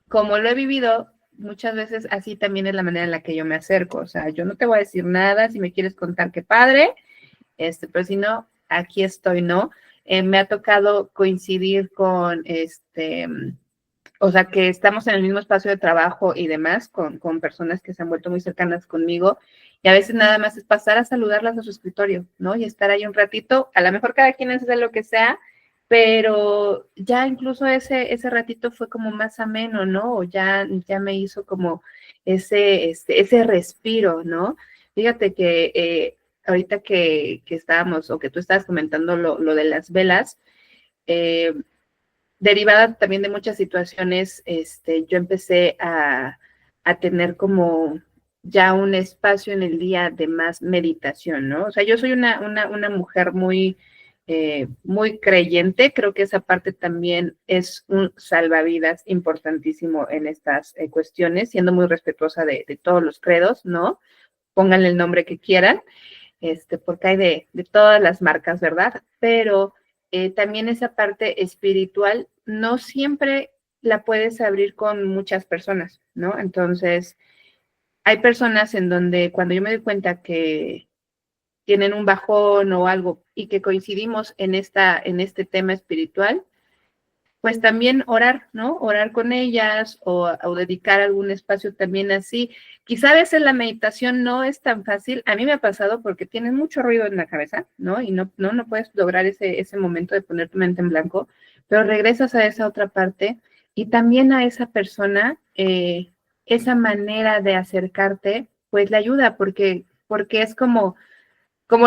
como lo he vivido, muchas veces así también es la manera en la que yo me acerco. O sea, yo no te voy a decir nada, si me quieres contar qué padre, pero si no, aquí estoy, ¿no? Me ha tocado coincidir con o sea, que estamos en el mismo espacio de trabajo y demás, con personas que se han vuelto muy cercanas conmigo, y a veces nada más es pasar a saludarlas a su escritorio, ¿no? Y estar ahí un ratito, a lo mejor cada quien hace lo que sea, pero ya incluso ese ratito fue como más ameno, ¿no? O ya me hizo como ese respiro, ¿no? Fíjate que ahorita que estábamos, o que tú estabas comentando lo de las velas, eh, derivada también de muchas situaciones, yo empecé a tener como ya un espacio en el día de más meditación, ¿no? O sea, yo soy una mujer muy creyente, creo que esa parte también es un salvavidas importantísimo en estas cuestiones, siendo muy respetuosa de todos los credos, ¿no? pónganle el nombre que quieran, porque hay de todas las marcas, ¿verdad? Pero también esa parte espiritual no siempre la puedes abrir con muchas personas, ¿no? Entonces, hay personas en donde cuando yo me doy cuenta que tienen un bajón o algo y que coincidimos en este tema espiritual, pues también orar, ¿no? Orar con ellas o dedicar algún espacio también así. Quizá a veces la meditación no es tan fácil. A mí me ha pasado porque tienes mucho ruido en la cabeza, ¿no? Y no puedes lograr ese momento de poner tu mente en blanco, pero regresas a esa otra parte y también a esa persona, esa manera de acercarte, pues le ayuda porque es como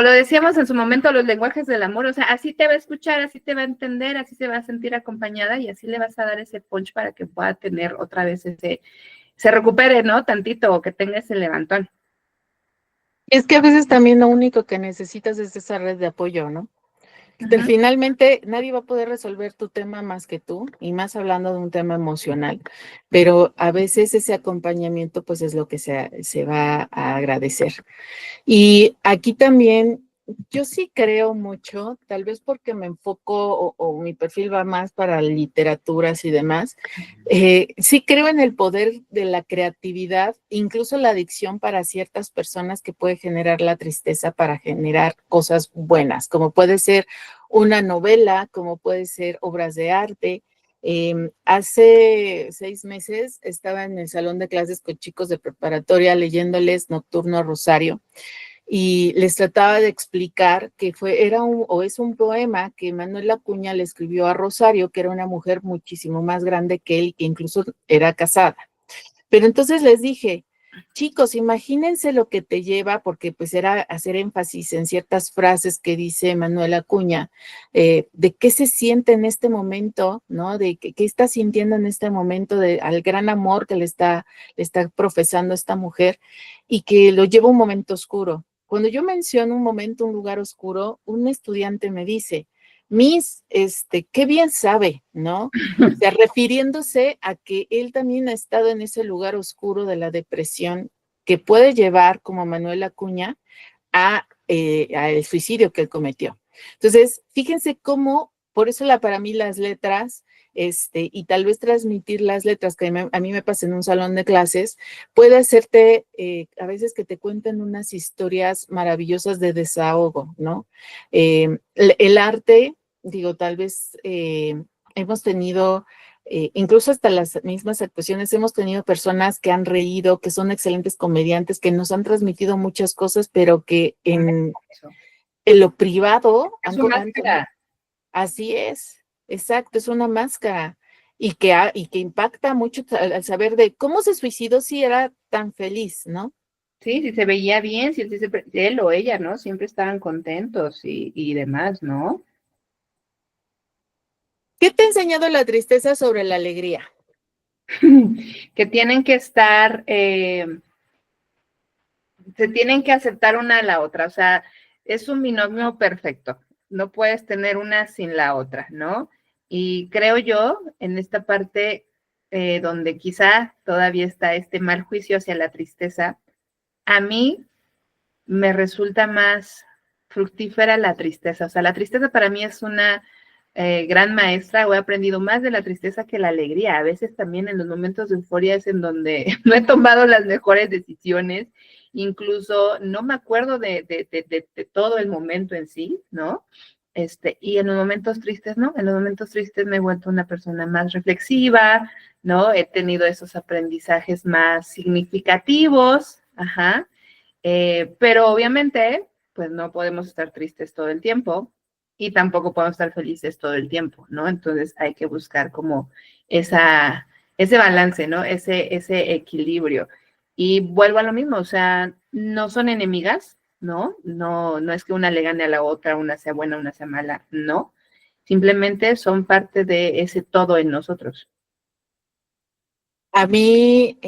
lo decíamos en su momento, los lenguajes del amor, o sea, así te va a escuchar, así te va a entender, así se va a sentir acompañada y así le vas a dar ese punch para que pueda tener otra vez se recupere, ¿no? Tantito o que tenga ese levantón. Es que a veces también lo único que necesitas es esa red de apoyo, ¿no? Finalmente, nadie va a poder resolver tu tema más que tú, y más hablando de un tema emocional, pero a veces ese acompañamiento pues es lo que se va a agradecer. Y aquí también, yo sí creo mucho, tal vez porque me enfoco o mi perfil va más para literaturas y demás, sí creo en el poder de la creatividad, incluso la adicción para ciertas personas que puede generar la tristeza para generar cosas buenas, como puede ser una novela, como puede ser obras de arte. Hace 6 meses estaba en el salón de clases con chicos de preparatoria leyéndoles Nocturno a Rosario y les trataba de explicar que es un poema que Manuel Acuña le escribió a Rosario, que era una mujer muchísimo más grande que él, que incluso era casada. Pero entonces les dije, chicos, imagínense lo que te lleva, porque pues era hacer énfasis en ciertas frases que dice Manuel Acuña, de qué se siente en este momento, ¿no? De qué está sintiendo en este momento, al gran amor que le está profesando esta mujer y que lo lleva a un momento oscuro. Cuando yo menciono un momento, un lugar oscuro, un estudiante me dice, Miss, qué bien sabe, ¿no? O sea, refiriéndose a que él también ha estado en ese lugar oscuro de la depresión que puede llevar, como Manuel Acuña, a el suicidio que él cometió. Entonces, fíjense cómo, por eso para mí las letras, y tal vez transmitir las letras que a mí me pasa en un salón de clases, puede hacerte, a veces que te cuenten unas historias maravillosas de desahogo, ¿no? El arte, digo, tal vez hemos tenido incluso hasta las mismas actuaciones, hemos tenido personas que han reído, que son excelentes comediantes, que nos han transmitido muchas cosas, pero que en lo privado es una máscara. Así es, exacto, es una máscara y que impacta mucho al saber de cómo se suicidó si era tan feliz, ¿no? Sí, si se veía bien, si él o ella, ¿no? Siempre estaban contentos y demás, ¿no? ¿Qué te ha enseñado la tristeza sobre la alegría? Que tienen que estar, se tienen que aceptar una a la otra, o sea, es un binomio perfecto, no puedes tener una sin la otra, ¿no? Y creo yo, en esta parte donde quizá todavía está este mal juicio hacia la tristeza, a mí me resulta más fructífera la tristeza, o sea, la tristeza para mí es una gran maestra, o he aprendido más de la tristeza que la alegría. A veces también en los momentos de euforia es en donde no he tomado las mejores decisiones, incluso no me acuerdo de todo el momento en sí, ¿no? Y en los momentos tristes, ¿no? En los momentos tristes me he vuelto una persona más reflexiva, ¿no? He tenido esos aprendizajes más significativos, ajá. Pero obviamente, pues no podemos estar tristes todo el tiempo y tampoco podemos estar felices todo el tiempo, ¿no? Entonces hay que buscar como ese balance, ¿no? Ese equilibrio. Y vuelvo a lo mismo, o sea, no son enemigas, ¿no? No es que una le gane a la otra, una sea buena, una sea mala, no. Simplemente son parte de ese todo en nosotros. A mí,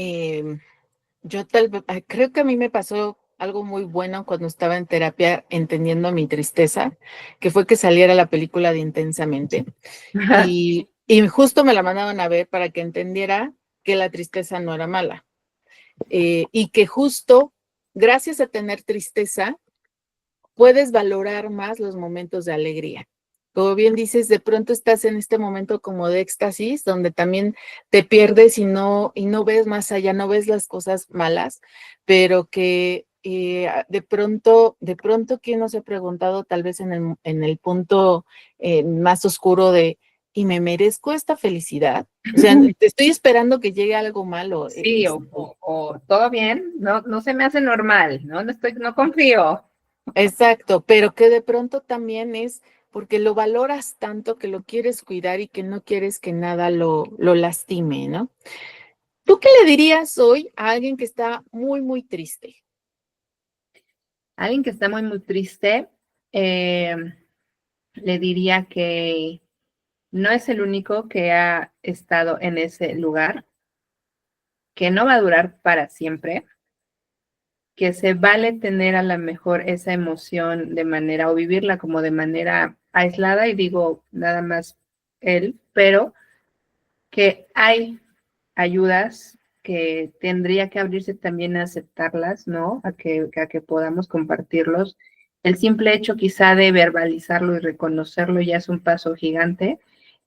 creo que a mí me pasó algo muy bueno cuando estaba en terapia entendiendo mi tristeza, que fue que saliera la película de Intensamente. Y justo me la mandaban a ver para que entendiera que la tristeza no era mala. Y que justo gracias a tener tristeza, puedes valorar más los momentos de alegría. Como bien dices, de pronto estás en este momento como de éxtasis, donde también te pierdes y no ves más allá, no ves las cosas malas, pero que de pronto, ¿quién nos ha preguntado tal vez en el punto más oscuro de, ¿y me merezco esta felicidad? O sea, te estoy esperando que llegue algo malo. Sí, o todo bien, no se me hace normal, no confío. Exacto, pero que de pronto también es porque lo valoras tanto que lo quieres cuidar y que no quieres que nada lo lastime, ¿no? ¿Tú qué le dirías hoy a alguien que está muy, muy triste? Alguien que está muy, muy triste, eh, le diría que no es el único que ha estado en ese lugar, que no va a durar para siempre, que se vale tener a lo mejor esa emoción de manera o vivirla como de manera aislada, y digo nada más él, pero que hay ayudas que tendría que abrirse también a aceptarlas, ¿no? A que podamos compartirlos. El simple hecho quizá de verbalizarlo y reconocerlo ya es un paso gigante,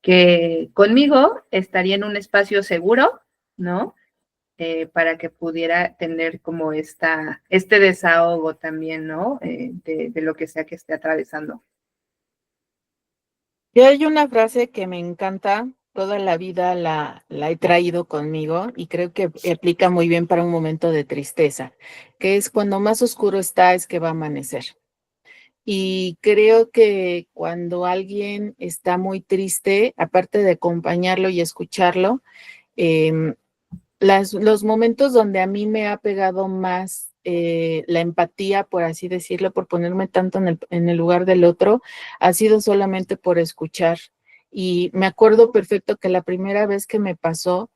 que conmigo estaría en un espacio seguro, ¿no? Para que pudiera tener como este desahogo también, ¿no? De lo que sea que esté atravesando. Y hay una frase que me encanta, toda la vida la he traído conmigo y creo que aplica muy bien para un momento de tristeza, que es cuando más oscuro está es que va a amanecer. Y creo que cuando alguien está muy triste, aparte de acompañarlo y escucharlo, em, los momentos donde a mí me ha pegado más la empatía, por así decirlo, por ponerme tanto en el lugar del otro, ha sido solamente por escuchar. Y me acuerdo perfecto que la primera vez que me pasó,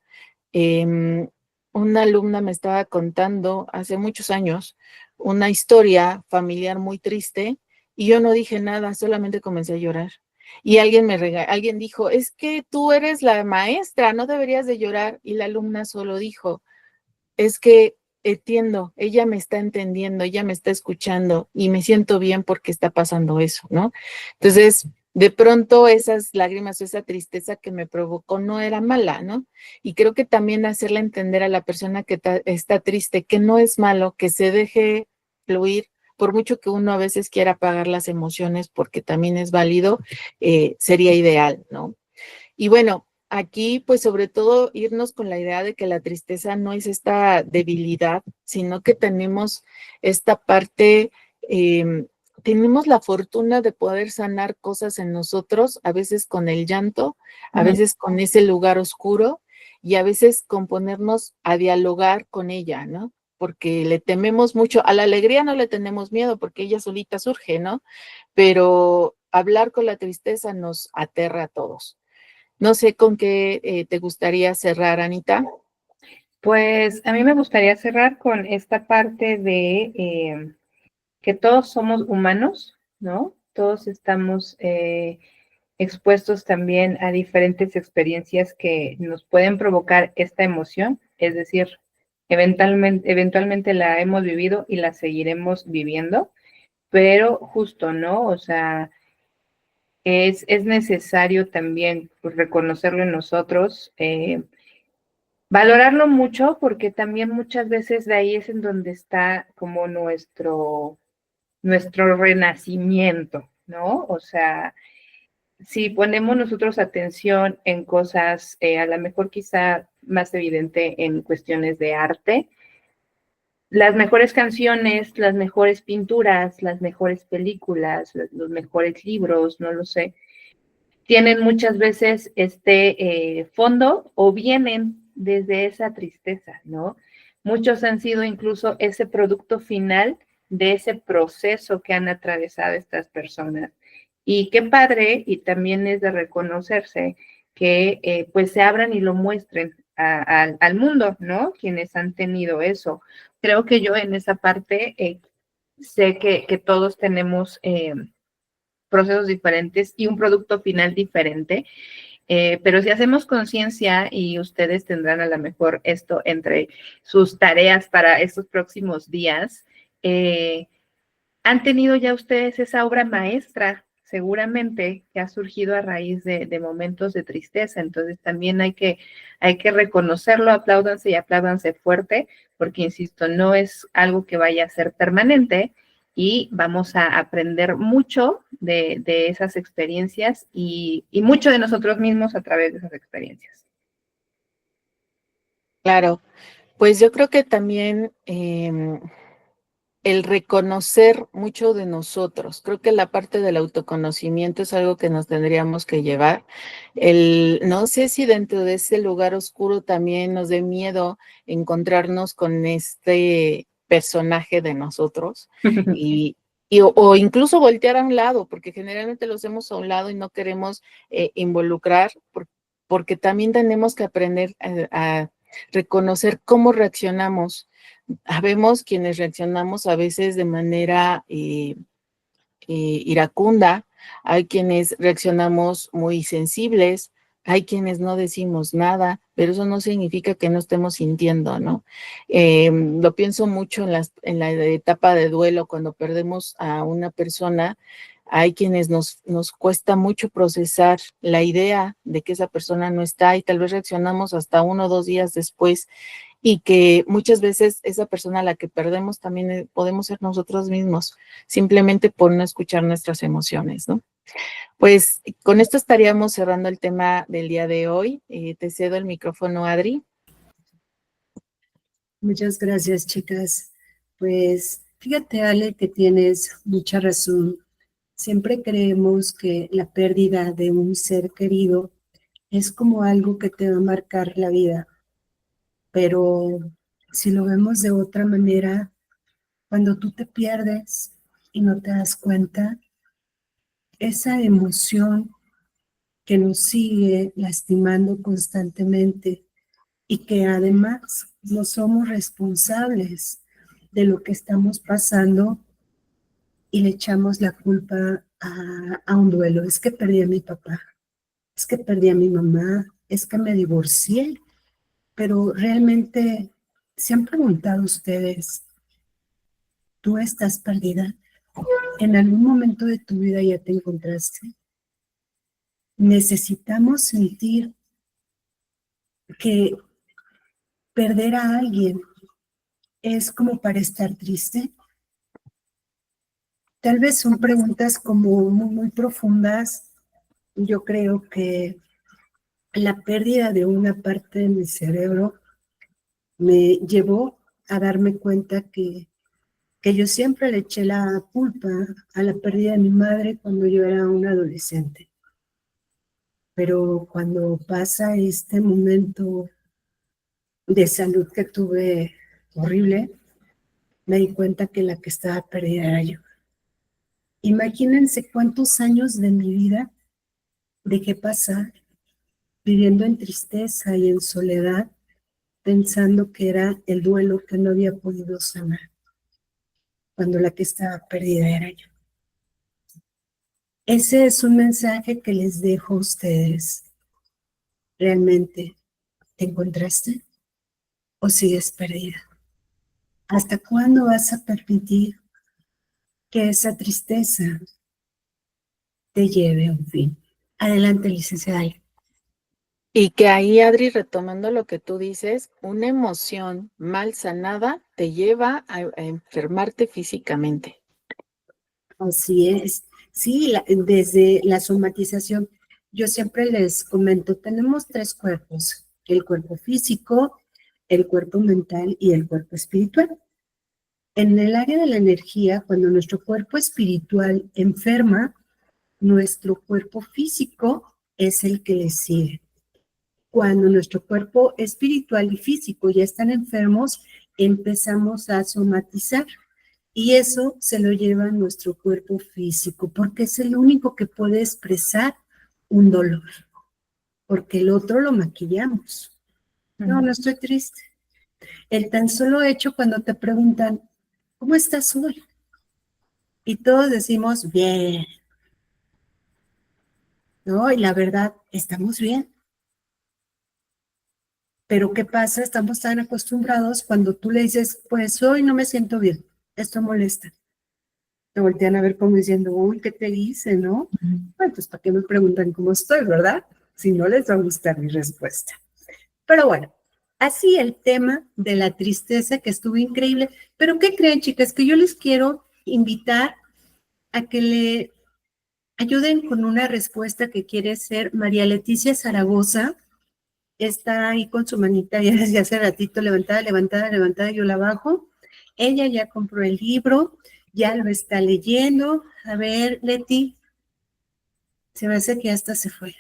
em, una alumna me estaba contando hace muchos años una historia familiar muy triste y yo no dije nada, solamente comencé a llorar. Y alguien dijo, es que tú eres la maestra, no deberías de llorar. Y la alumna solo dijo, es que entiendo, ella me está entendiendo, ella me está escuchando y me siento bien porque está pasando eso, ¿no? Entonces, de pronto esas lágrimas o esa tristeza que me provocó no era mala, ¿no? Y creo que también hacerle entender a la persona que está triste que no es malo, que se deje fluir, por mucho que uno a veces quiera apagar las emociones porque también es válido, sería ideal, ¿no? Y bueno, aquí pues sobre todo irnos con la idea de que la tristeza no es esta debilidad, sino que tenemos esta parte, tenemos la fortuna de poder sanar cosas en nosotros, a veces con el llanto, a Ujú. veces con ese lugar oscuro y a veces con ponernos a dialogar con ella, ¿no? Porque le tememos mucho, a la alegría no le tenemos miedo porque ella solita surge, ¿no? Pero hablar con la tristeza nos aterra a todos. No sé con qué te gustaría cerrar, Anita. Pues a mí me gustaría cerrar con esta parte de que todos somos humanos, ¿no? Todos estamos expuestos también a diferentes experiencias que nos pueden provocar esta emoción, es decir, eventualmente la hemos vivido y la seguiremos viviendo, pero justo, ¿no? O sea, es necesario también pues, reconocerlo en nosotros, valorarlo mucho, porque también muchas veces de ahí es en donde está como nuestro renacimiento, ¿no? O sea, si ponemos nosotros atención en cosas, a lo mejor quizá más evidente en cuestiones de arte, las mejores canciones, las mejores pinturas, las mejores películas, los mejores libros, no lo sé, tienen muchas veces este fondo o vienen desde esa tristeza, ¿no? Muchos han sido incluso ese producto final de ese proceso que han atravesado estas personas. Y qué padre, y también es de reconocerse que pues se abran y lo muestren al mundo, ¿no? Quienes han tenido eso. Creo que yo en esa parte sé que todos tenemos procesos diferentes y un producto final diferente. Pero si hacemos conciencia, y ustedes tendrán a lo mejor esto entre sus tareas para estos próximos días, han tenido ya ustedes esa obra maestra, seguramente, que ha surgido a raíz de momentos de tristeza. Entonces también hay que reconocerlo, apláudanse y apláudanse fuerte, porque insisto, no es algo que vaya a ser permanente y vamos a aprender mucho de esas experiencias y mucho de nosotros mismos a través de esas experiencias. Claro, pues yo creo que también el reconocer mucho de nosotros. Creo que la parte del autoconocimiento es algo que nos tendríamos que llevar. No sé si dentro de ese lugar oscuro también nos dé miedo encontrarnos con este personaje de nosotros y, o incluso voltear a un lado, porque generalmente lo hacemos a un lado y no queremos involucrar, porque también tenemos que aprender a reconocer cómo reaccionamos. Habemos quienes reaccionamos a veces de manera iracunda, hay quienes reaccionamos muy sensibles, hay quienes no decimos nada, pero eso no significa que no estemos sintiendo, ¿no? Lo pienso mucho en la etapa de duelo, cuando perdemos a una persona, hay quienes nos cuesta mucho procesar la idea de que esa persona no está y tal vez reaccionamos hasta 1 o 2 días después y que muchas veces esa persona a la que perdemos también podemos ser nosotros mismos, simplemente por no escuchar nuestras emociones, ¿no? Pues con esto estaríamos cerrando el tema del día de hoy. Te cedo el micrófono, Adri. Muchas gracias, chicas. Pues fíjate, Ale, que tienes mucha razón. Siempre creemos que la pérdida de un ser querido es como algo que te va a marcar la vida, pero si lo vemos de otra manera, cuando tú te pierdes y no te das cuenta, esa emoción que nos sigue lastimando constantemente y que además no somos responsables de lo que estamos pasando y le echamos la culpa a un duelo. Es que perdí a mi papá, es que perdí a mi mamá, es que me divorcié, pero realmente se han preguntado ustedes, ¿tú estás perdida? ¿En algún momento de tu vida ya te encontraste? Necesitamos sentir que perder a alguien es como para estar triste. Tal vez son preguntas como muy profundas. Yo creo que la pérdida de una parte de mi cerebro me llevó a darme cuenta que yo siempre le eché la culpa a la pérdida de mi madre cuando yo era una adolescente. Pero cuando pasa este momento de salud que tuve horrible, me di cuenta que la que estaba perdida era yo. Imagínense cuántos años de mi vida dejé pasar viviendo en tristeza y en soledad, pensando que era el duelo que no había podido sanar, cuando la que estaba perdida era yo. Ese es un mensaje que les dejo a ustedes. ¿Realmente te encontraste o sigues perdida? ¿Hasta cuándo vas a permitir que esa tristeza te lleve a un fin? Adelante, licenciada. Y que ahí, Adri, retomando lo que tú dices, una emoción mal sanada te lleva a enfermarte físicamente. Así es. Sí, desde la somatización, yo siempre les comento, tenemos 3 cuerpos, el cuerpo físico, el cuerpo mental y el cuerpo espiritual. En el área de la energía, cuando nuestro cuerpo espiritual enferma, nuestro cuerpo físico es el que le sigue. Cuando nuestro cuerpo espiritual y físico ya están enfermos, empezamos a somatizar. Y eso se lo lleva a nuestro cuerpo físico, porque es el único que puede expresar un dolor, porque el otro lo maquillamos. No, no estoy triste. El tan solo hecho cuando te preguntan, ¿cómo estás hoy? Y todos decimos, bien, ¿no? Y la verdad, estamos bien. Pero ¿qué pasa? Estamos tan acostumbrados cuando tú le dices, pues hoy no me siento bien. esto molesta. Me voltean a ver como diciendo, uy, ¿qué te hice, no? Bueno, pues ¿para qué me preguntan cómo estoy, verdad? Si no les va a gustar mi respuesta. Pero bueno, así el tema de la tristeza que estuvo increíble. Pero ¿qué creen, chicas? Que yo les quiero invitar a que le ayuden con una respuesta que quiere ser María Leticia Zaragoza. Está ahí con su manita ya desde hace ratito levantada, levantada, levantada, yo la bajo. Ella ya compró el libro, ya lo está leyendo. A ver, Leti, se me hace que hasta se fue.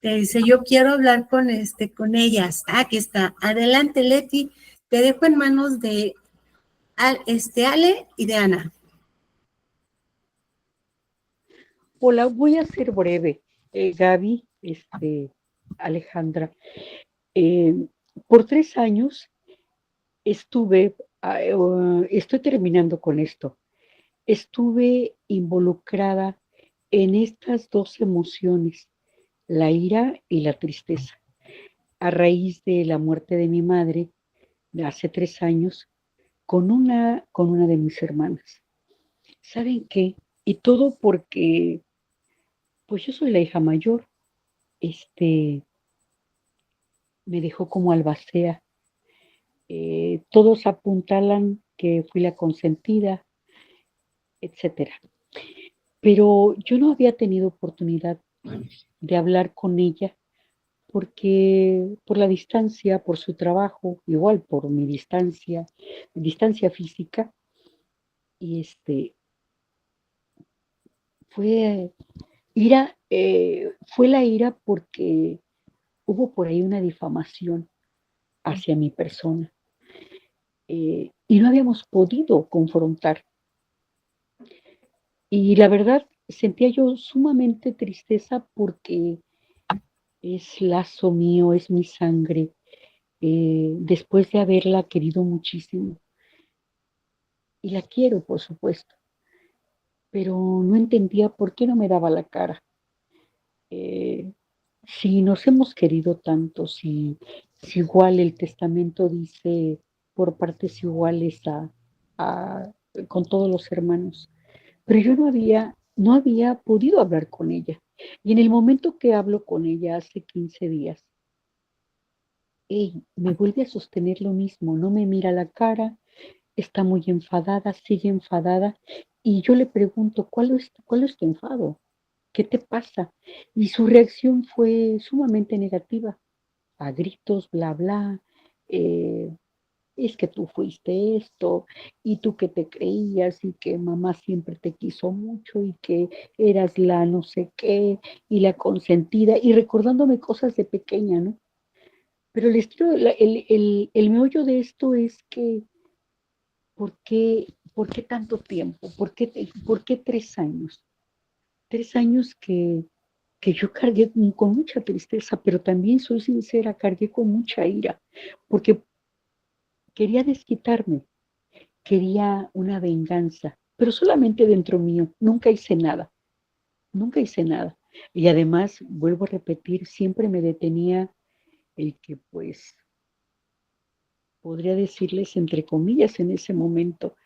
Te dice, yo quiero hablar con ellas. Ah, aquí está. Adelante, Leti. Te dejo en manos de Ale y de Ana. Hola, voy a ser breve. Gaby, Alejandra, eh, por 3 años estuve, estoy terminando con esto, estuve involucrada en estas dos emociones, la ira y la tristeza. A raíz de la muerte de mi madre, de hace 3 años, con una de mis hermanas. ¿Saben qué? Y todo porque, pues yo soy la hija mayor, este, me dejó como albacea. Todos apuntalan que fui la consentida, etcétera. Pero yo no había tenido oportunidad de hablar con ella porque por la distancia, por su trabajo, igual por mi distancia física, y fue fue la ira porque hubo por ahí una difamación hacia mi persona, y no habíamos podido confrontar. Y la verdad, sentía yo sumamente tristeza porque es lazo mío, es mi sangre, después de haberla querido muchísimo. Y la quiero, por supuesto, pero no entendía por qué no me daba la cara. Eh, si nos hemos querido tanto, si igual el testamento dice por partes iguales a- con todos los hermanos, pero yo no había podido hablar con ella. Y en el momento que hablo con ella hace 15 días, me vuelve a sostener lo mismo, no me mira la cara, está muy enfadada, sigue enfadada, y yo le pregunto, ¿cuál es tu enfado? ¿Qué te pasa? Y su reacción fue sumamente negativa, a gritos, bla, bla, eh, es que tú fuiste esto, y tú que te creías, y que mamá siempre te quiso mucho, y que eras la no sé qué, y la consentida, y recordándome cosas de pequeña, ¿no? Pero el meollo de esto es que, ¿por qué tanto tiempo? ¿Por qué 3 años? 3 años que yo cargué con mucha tristeza, pero también soy sincera, cargué con mucha ira, porque quería desquitarme, quería una venganza, pero solamente dentro mío, nunca hice nada, nunca hice nada. Y además, vuelvo a repetir, siempre me detenía el que pues podría decirles entre comillas en ese momento,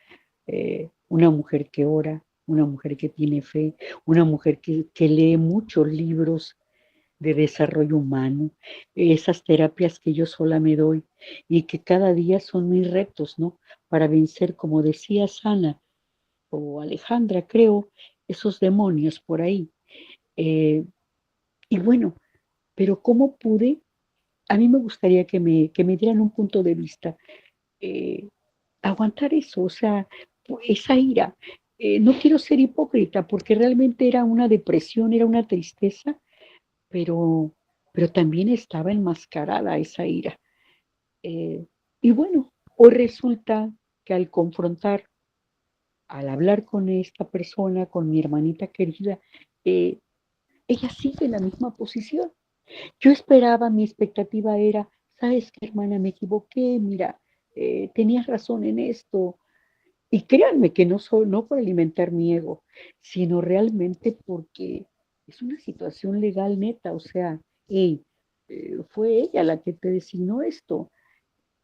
una mujer que ora, una mujer que tiene fe, una mujer que lee muchos libros de desarrollo humano, esas terapias que yo sola me doy y que cada día son mis retos, ¿no? Para vencer, como decía Sana o Alejandra, creo, esos demonios por ahí. Eh, y bueno, pero ¿cómo pude? A mí me gustaría que me dieran un punto de vista. eh, Aguantar eso, o sea, esa ira. No quiero ser hipócrita porque realmente era una depresión, era una tristeza, pero, pero también estaba enmascarada esa ira. Eh, y bueno, hoy resulta que al hablar con esta persona, con mi hermanita querida, eh, ella sigue en la misma posición. Yo esperaba, mi expectativa era, ¿sabes qué, hermana? Me equivoqué, mira, tenías razón en esto. Y créanme que no por alimentar mi ego, sino realmente porque es una situación legal neta, o sea, hey, fue ella la que te designó esto,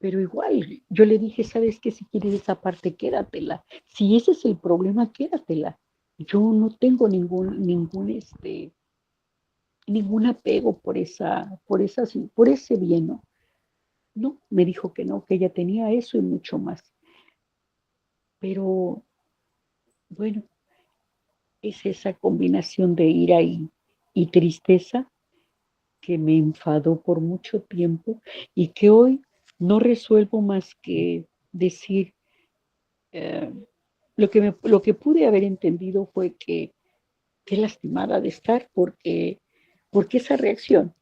pero igual, yo le dije, ¿sabes qué? Si quieres esa parte, quédatela. Si ese es el problema, quédatela. Yo no tengo ningún apego por ese bien, ¿no? No, me dijo que no, que ella tenía eso y mucho más. Pero bueno, es esa combinación de ira y tristeza que me enfadó por mucho tiempo y que hoy no resuelvo más que decir, eh, lo que pude haber entendido fue que qué lastimada de estar porque esa reacción,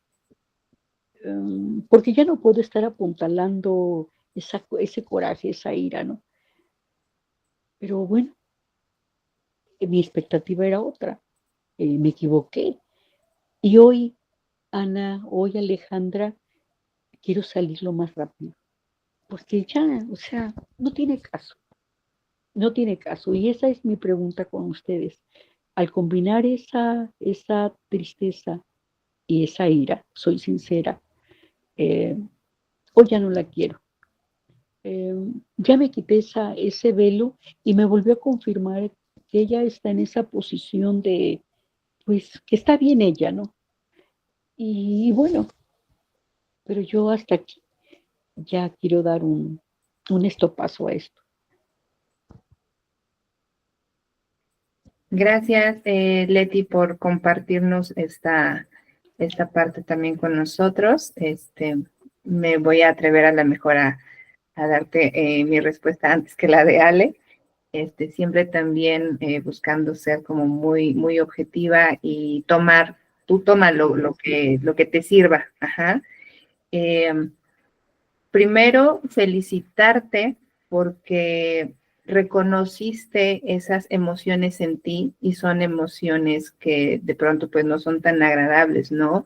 porque ya no puedo estar apuntalando ese coraje, esa ira, ¿no? Pero bueno, mi expectativa era otra, me equivoqué. Y hoy, Ana, hoy Alejandra, quiero salir lo más rápido, porque ya, o sea, no tiene caso, no tiene caso. Y esa es mi pregunta con ustedes. Al combinar esa tristeza y esa ira, soy sincera, eh, hoy ya no la quiero. Eh, ya me quité ese velo y me volvió a confirmar que ella está en esa posición de, pues, que está bien ella, ¿no? Y bueno, pero yo hasta aquí ya quiero dar un estopazo a esto. Gracias, Leti, por compartirnos esta parte también con nosotros. Me voy a atrever a la mejor a darte mi respuesta antes que la de Ale. Siempre también buscando ser como muy, muy objetiva y tú toma lo que te sirva. Ajá. Primero, felicitarte porque reconociste esas emociones en ti y son emociones que de pronto pues no son tan agradables, ¿no?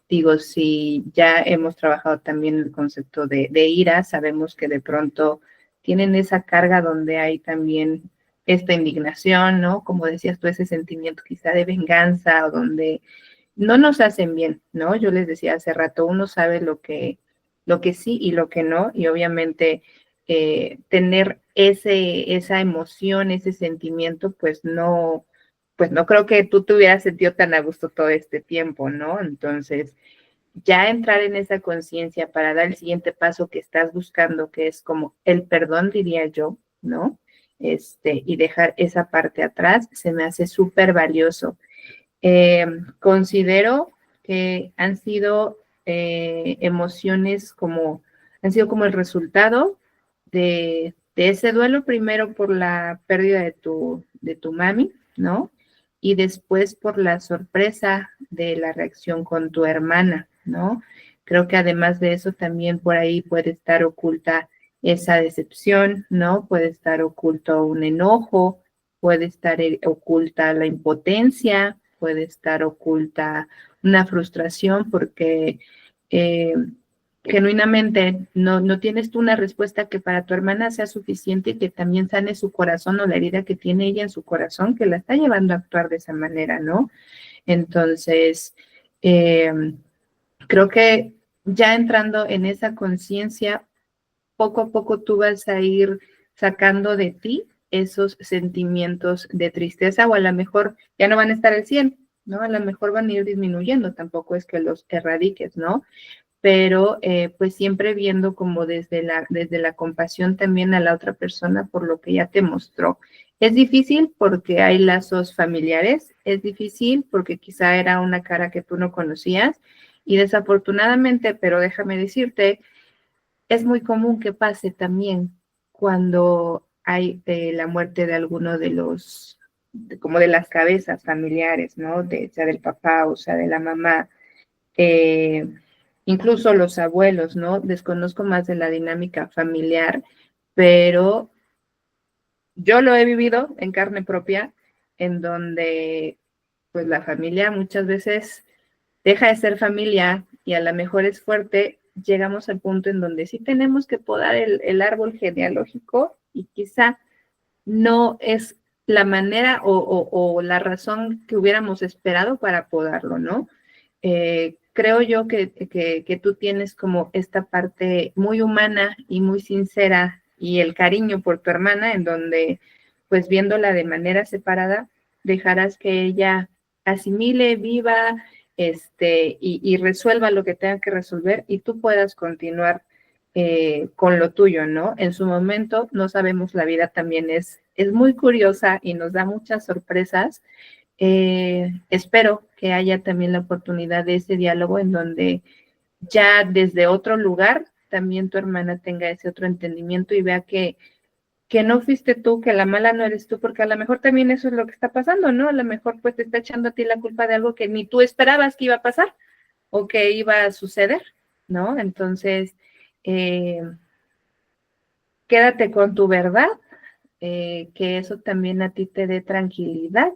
Digo, si ya hemos trabajado también el concepto de ira, sabemos que de pronto tienen esa carga donde hay también esta indignación, ¿no? Como decías tú, ese sentimiento quizá de venganza o donde no nos hacen bien, ¿no? Yo les decía hace rato, uno sabe lo que sí y lo que no, y obviamente tener esa emoción, ese sentimiento, pues no creo que tú te hubieras sentido tan a gusto todo este tiempo, ¿no? Entonces, ya entrar en esa conciencia para dar el siguiente paso que estás buscando, que es como el perdón, diría yo, ¿no? Y dejar esa parte atrás, se me hace súper valioso. Considero que han sido emociones han sido como el resultado de ese duelo, primero por la pérdida de tu mami, ¿no? Y después por la sorpresa de la reacción con tu hermana, ¿no? Creo que además de eso también por ahí puede estar oculta esa decepción, ¿no? Puede estar oculto un enojo, puede estar oculta la impotencia, puede estar oculta una frustración porque eh, genuinamente no tienes tú una respuesta que para tu hermana sea suficiente y que también sane su corazón o la herida que tiene ella en su corazón que la está llevando a actuar de esa manera, ¿no? Entonces, creo que ya entrando en esa conciencia, poco a poco tú vas a ir sacando de ti esos sentimientos de tristeza o a lo mejor ya no van a estar al 100, ¿no? A lo mejor van a ir disminuyendo, tampoco es que los erradiques, ¿no? Pero pues siempre viendo como desde la compasión también a la otra persona por lo que ya te mostró. Es difícil porque hay lazos familiares, es difícil porque quizá era una cara que tú no conocías y desafortunadamente, pero déjame decirte, es muy común que pase también cuando hay la muerte de alguno de como de las cabezas familiares, ¿no? Sea del papá o sea de la mamá, eh, incluso los abuelos, ¿no? Desconozco más de la dinámica familiar, pero yo lo he vivido en carne propia, en donde pues la familia muchas veces deja de ser familia y a lo mejor es fuerte, llegamos al punto en donde sí tenemos que podar el árbol genealógico y quizá no es la manera o la razón que hubiéramos esperado para podarlo, ¿no? creo yo que tú tienes como esta parte muy humana y muy sincera y el cariño por tu hermana, en donde, pues viéndola de manera separada, dejarás que ella asimile, viva, y resuelva lo que tenga que resolver y tú puedas continuar con lo tuyo, ¿no? En su momento, no sabemos, la vida también es muy curiosa y nos da muchas sorpresas. Espero que haya también la oportunidad de ese diálogo en donde ya desde otro lugar también tu hermana tenga ese otro entendimiento y vea que no fuiste tú, que la mala no eres tú, porque a lo mejor también eso es lo que está pasando, ¿no? A lo mejor pues te está echando a ti la culpa de algo que ni tú esperabas que iba a pasar o que iba a suceder, ¿no? Entonces, eh, quédate con tu verdad, que eso también a ti te dé tranquilidad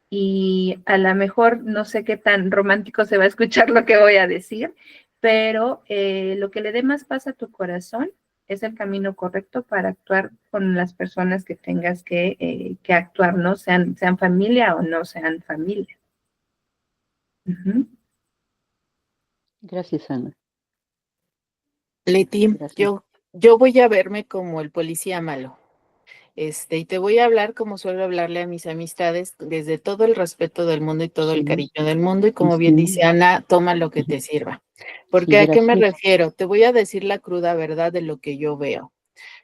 y a lo mejor no sé qué tan romántico se va a escuchar lo que voy a decir, pero lo que le dé más paz a tu corazón es el camino correcto para actuar con las personas que tengas que actuar, ¿no? Sean familia o no sean familia. Ujú. Gracias, Ana. Leti, Gracias. yo voy a verme como el policía malo. Y te voy a hablar como suelo hablarle a mis amistades, desde todo el respeto del mundo y todo el Sí, cariño del mundo, y como bien sí, dice Ana, toma lo que te sirva. Porque sí, ¿a qué me gracias. refiero? Te voy a decir la cruda verdad de lo que yo veo.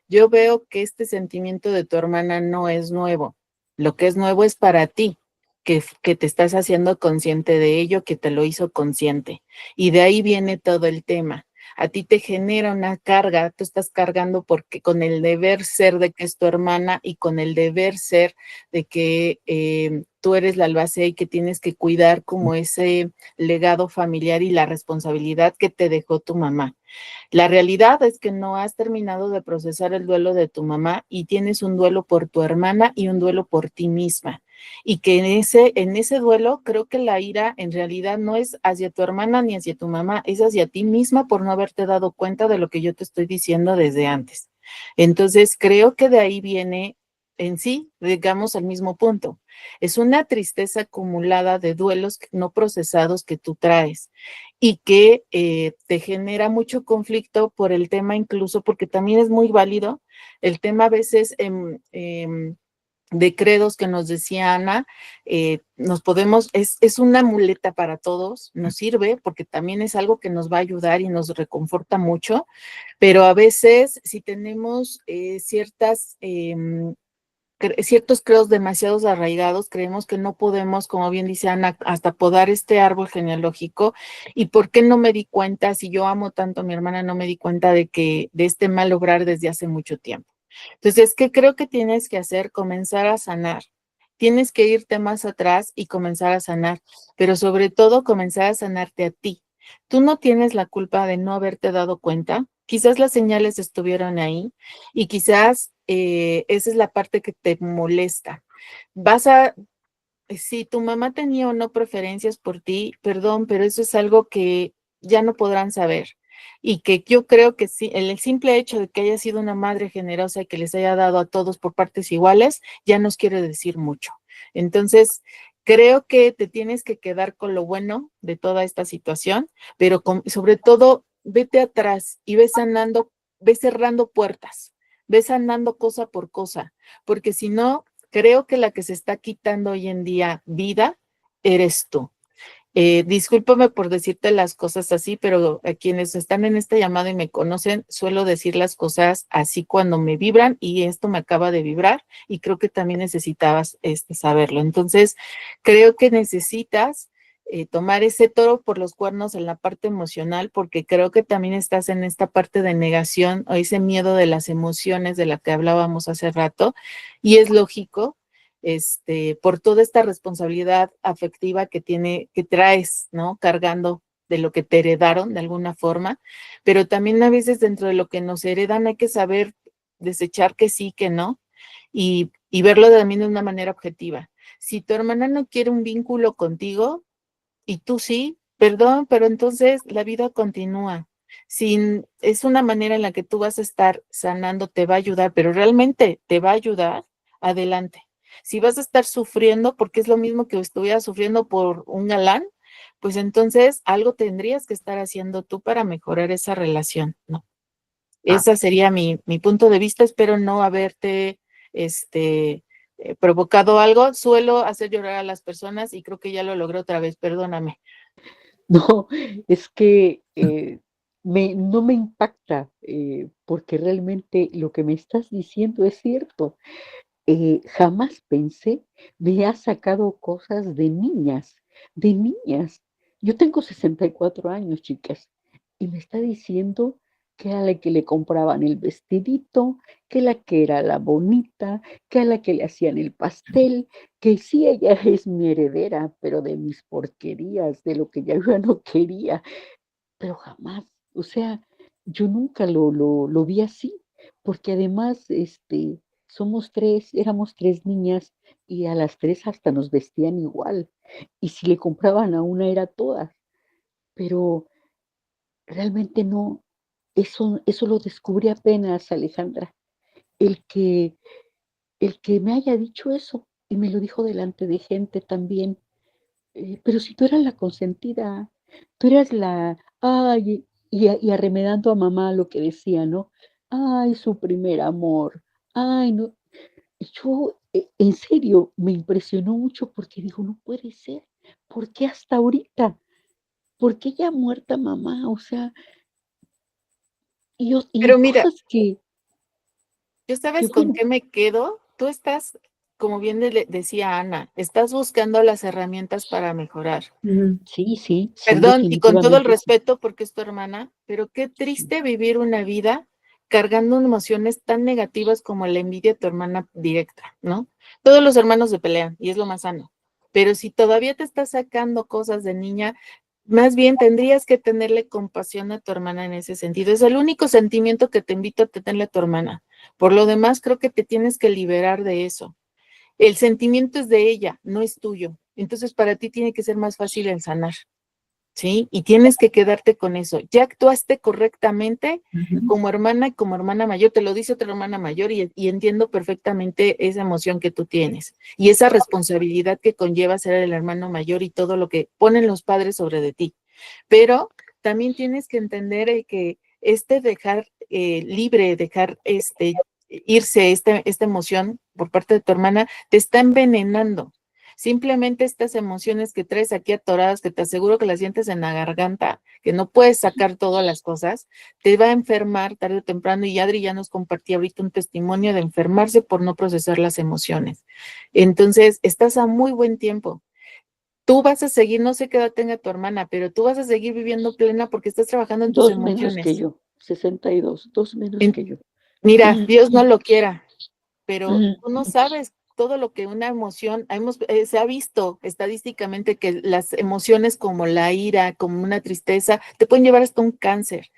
Yo veo que este sentimiento de tu hermana no es nuevo. Lo que es nuevo es para ti, que te estás haciendo consciente de ello, que te lo hizo consciente. Y de ahí viene todo el tema. A ti te genera una carga, tú estás cargando porque con el deber ser de que es tu hermana y con el deber ser de que tú eres la albacea y que tienes que cuidar como ese legado familiar y la responsabilidad que te dejó tu mamá. La realidad es que no has terminado de procesar el duelo de tu mamá y tienes un duelo por tu hermana y un duelo por ti misma. Y que en ese duelo creo que la ira en realidad no es hacia tu hermana ni hacia tu mamá, es hacia ti misma por no haberte dado cuenta de lo que yo te estoy diciendo desde antes. Entonces creo que de ahí viene en sí, digamos, al mismo punto. Es una tristeza acumulada de duelos no procesados que tú traes y que te genera mucho conflicto por el tema, incluso porque también es muy válido el tema a veces de credos que nos decía Ana, nos podemos, es una muleta para todos, nos sirve porque también es algo que nos va a ayudar y nos reconforta mucho, pero a veces si tenemos ciertos credos demasiados arraigados, creemos que no podemos, como bien dice Ana, hasta podar este árbol genealógico. ¿Y por qué no me di cuenta, si yo amo tanto a mi hermana, no me di cuenta de este mal obrar desde hace mucho tiempo? Entonces, ¿qué creo que tienes que hacer? Comenzar a sanar. Tienes que irte más atrás y comenzar a sanar, pero sobre todo comenzar a sanarte a ti. Tú no tienes la culpa de no haberte dado cuenta. Quizás las señales estuvieron ahí y quizás esa es la parte que te molesta. Si tu mamá tenía o no preferencias por ti, perdón, pero eso es algo que ya no podrán saber. Y que yo creo que sí, el simple hecho de que haya sido una madre generosa y que les haya dado a todos por partes iguales, ya nos quiere decir mucho. Entonces, creo que te tienes que quedar con lo bueno de toda esta situación, pero sobre todo, vete atrás y ve cerrando puertas, ve sanando cosa por cosa, porque si no, creo que la que se está quitando hoy en día vida eres tú. Discúlpame por decirte las cosas así, pero a quienes están en esta llamada y me conocen, suelo decir las cosas así cuando me vibran y esto me acaba de vibrar y creo que también necesitabas saberlo. Entonces, creo que necesitas tomar ese toro por los cuernos en la parte emocional porque creo que también estás en esta parte de negación o ese miedo de las emociones de la que hablábamos hace rato y es lógico por toda esta responsabilidad afectiva que traes, ¿no? Cargando de lo que te heredaron de alguna forma, pero también a veces dentro de lo que nos heredan hay que saber desechar que sí, que no, y verlo también de una manera objetiva. Si tu hermana no quiere un vínculo contigo y tú sí, perdón, pero entonces la vida continúa. Es una manera en la que tú vas a estar sanando, te va a ayudar, pero realmente te va a ayudar, adelante. Si vas a estar sufriendo, porque es lo mismo que estuvieras sufriendo por un galán, pues entonces algo tendrías que estar haciendo tú para mejorar esa relación, ¿no? Ese sería mi punto de vista. Espero no haberte provocado algo. Suelo hacer llorar a las personas y creo que ya lo logré otra vez, perdóname. No, es que no me impacta, porque realmente lo que me estás diciendo es cierto. Jamás pensé, me ha sacado cosas de niñas, de niñas. Yo tengo 64 años, chicas, y me está diciendo que a la que le compraban el vestidito, que la que era la bonita, que a la que le hacían el pastel, que sí, ella es mi heredera, pero de mis porquerías, de lo que ya yo no quería, pero jamás, o sea, yo nunca lo vi así, porque además, somos tres, éramos tres niñas y a las tres hasta nos vestían igual, y si le compraban a una era a todas, pero realmente no, eso lo descubrí apenas, Alejandra, el que, el que me haya dicho eso, y me lo dijo delante de gente también, pero si tú eras la consentida, tú eras la, ay, y arremedando a mamá lo que decía, ¿no? Ay, su primer amor, ay, no. Y yo, en serio, me impresionó mucho porque digo, no puede ser, ¿por qué hasta ahorita? ¿Por qué ya muerta mamá? O sea, y Pero mira, cosas ¿yo que sabes con bueno, qué me quedo? Tú estás, como bien decía Ana, estás buscando las herramientas para mejorar. sí, Perdón, y con todo el definitivamente sí. respeto porque es tu hermana, pero qué triste vivir una vida cargando emociones tan negativas como la envidia a tu hermana directa, ¿no? Todos los hermanos se pelean y es lo más sano. Pero si todavía te estás sacando cosas de niña, más bien tendrías que tenerle compasión a tu hermana en ese sentido. Es el único sentimiento que te invito a tenerle a tu hermana. Por lo demás, creo que te tienes que liberar de eso. El sentimiento es de ella, no es tuyo. Entonces, para ti tiene que ser más fácil el sanar. ¿Sí? Y tienes que quedarte con eso. Ya actuaste correctamente como hermana y como hermana mayor, te lo dice otra hermana mayor y entiendo perfectamente esa emoción que tú tienes y esa responsabilidad que conlleva ser el hermano mayor y todo lo que ponen los padres sobre de ti. Pero también tienes que entender que dejar libre, dejar irse esta emoción por parte de tu hermana, te está envenenando. Simplemente estas emociones que traes aquí atoradas, que te aseguro que las sientes en la garganta, que no puedes sacar todas las cosas, te va a enfermar tarde o temprano. Y Adri ya nos compartía ahorita un testimonio de enfermarse por no procesar las emociones. Entonces, estás a muy buen tiempo. Tú vas a seguir, no sé qué edad tenga tu hermana, pero tú vas a seguir viviendo plena porque estás trabajando en tus 2 menos que emociones. yo, 62, 2 menos que yo. Mira, Dios no lo quiera, pero tú no sabes todo lo que una emoción, se ha visto estadísticamente que las emociones como la ira, como una tristeza, te pueden llevar hasta un cáncer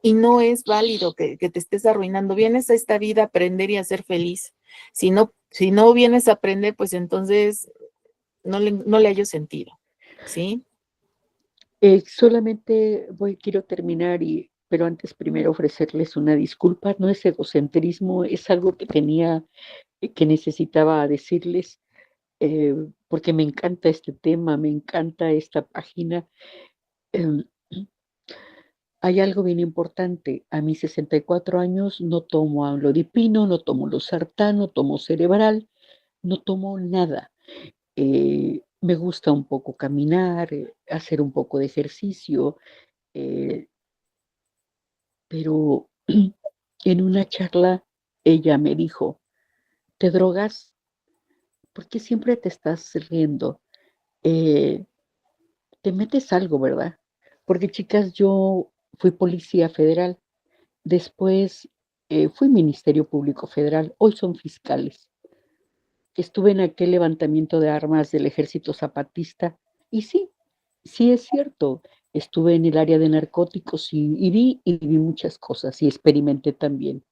y no es válido que te estés arruinando. Vienes a esta vida a aprender y a ser feliz. Si no vienes a aprender, pues entonces no le hallo sentido, ¿sí? Solamente quiero terminar, pero antes primero ofrecerles una disculpa. No es egocentrismo, es algo que tenía, que necesitaba decirles, porque me encanta este tema, me encanta esta página. Em, Hay algo bien importante. A mis 64 años no tomo amlodipino, no tomo losartán, no tomo cerebral, no tomo nada. Me gusta un poco caminar, hacer un poco de ejercicio, eh, pero en una charla ella me dijo, ¿te drogas? ¿Por qué siempre te estás riendo? Eh, Te metes algo, ¿verdad? Porque chicas, yo fui policía federal, después fui Ministerio Público Federal, hoy son fiscales. Estuve en aquel levantamiento de armas del Ejército Zapatista y sí, sí es cierto, estuve en el área de narcóticos y vi muchas cosas y experimenté también.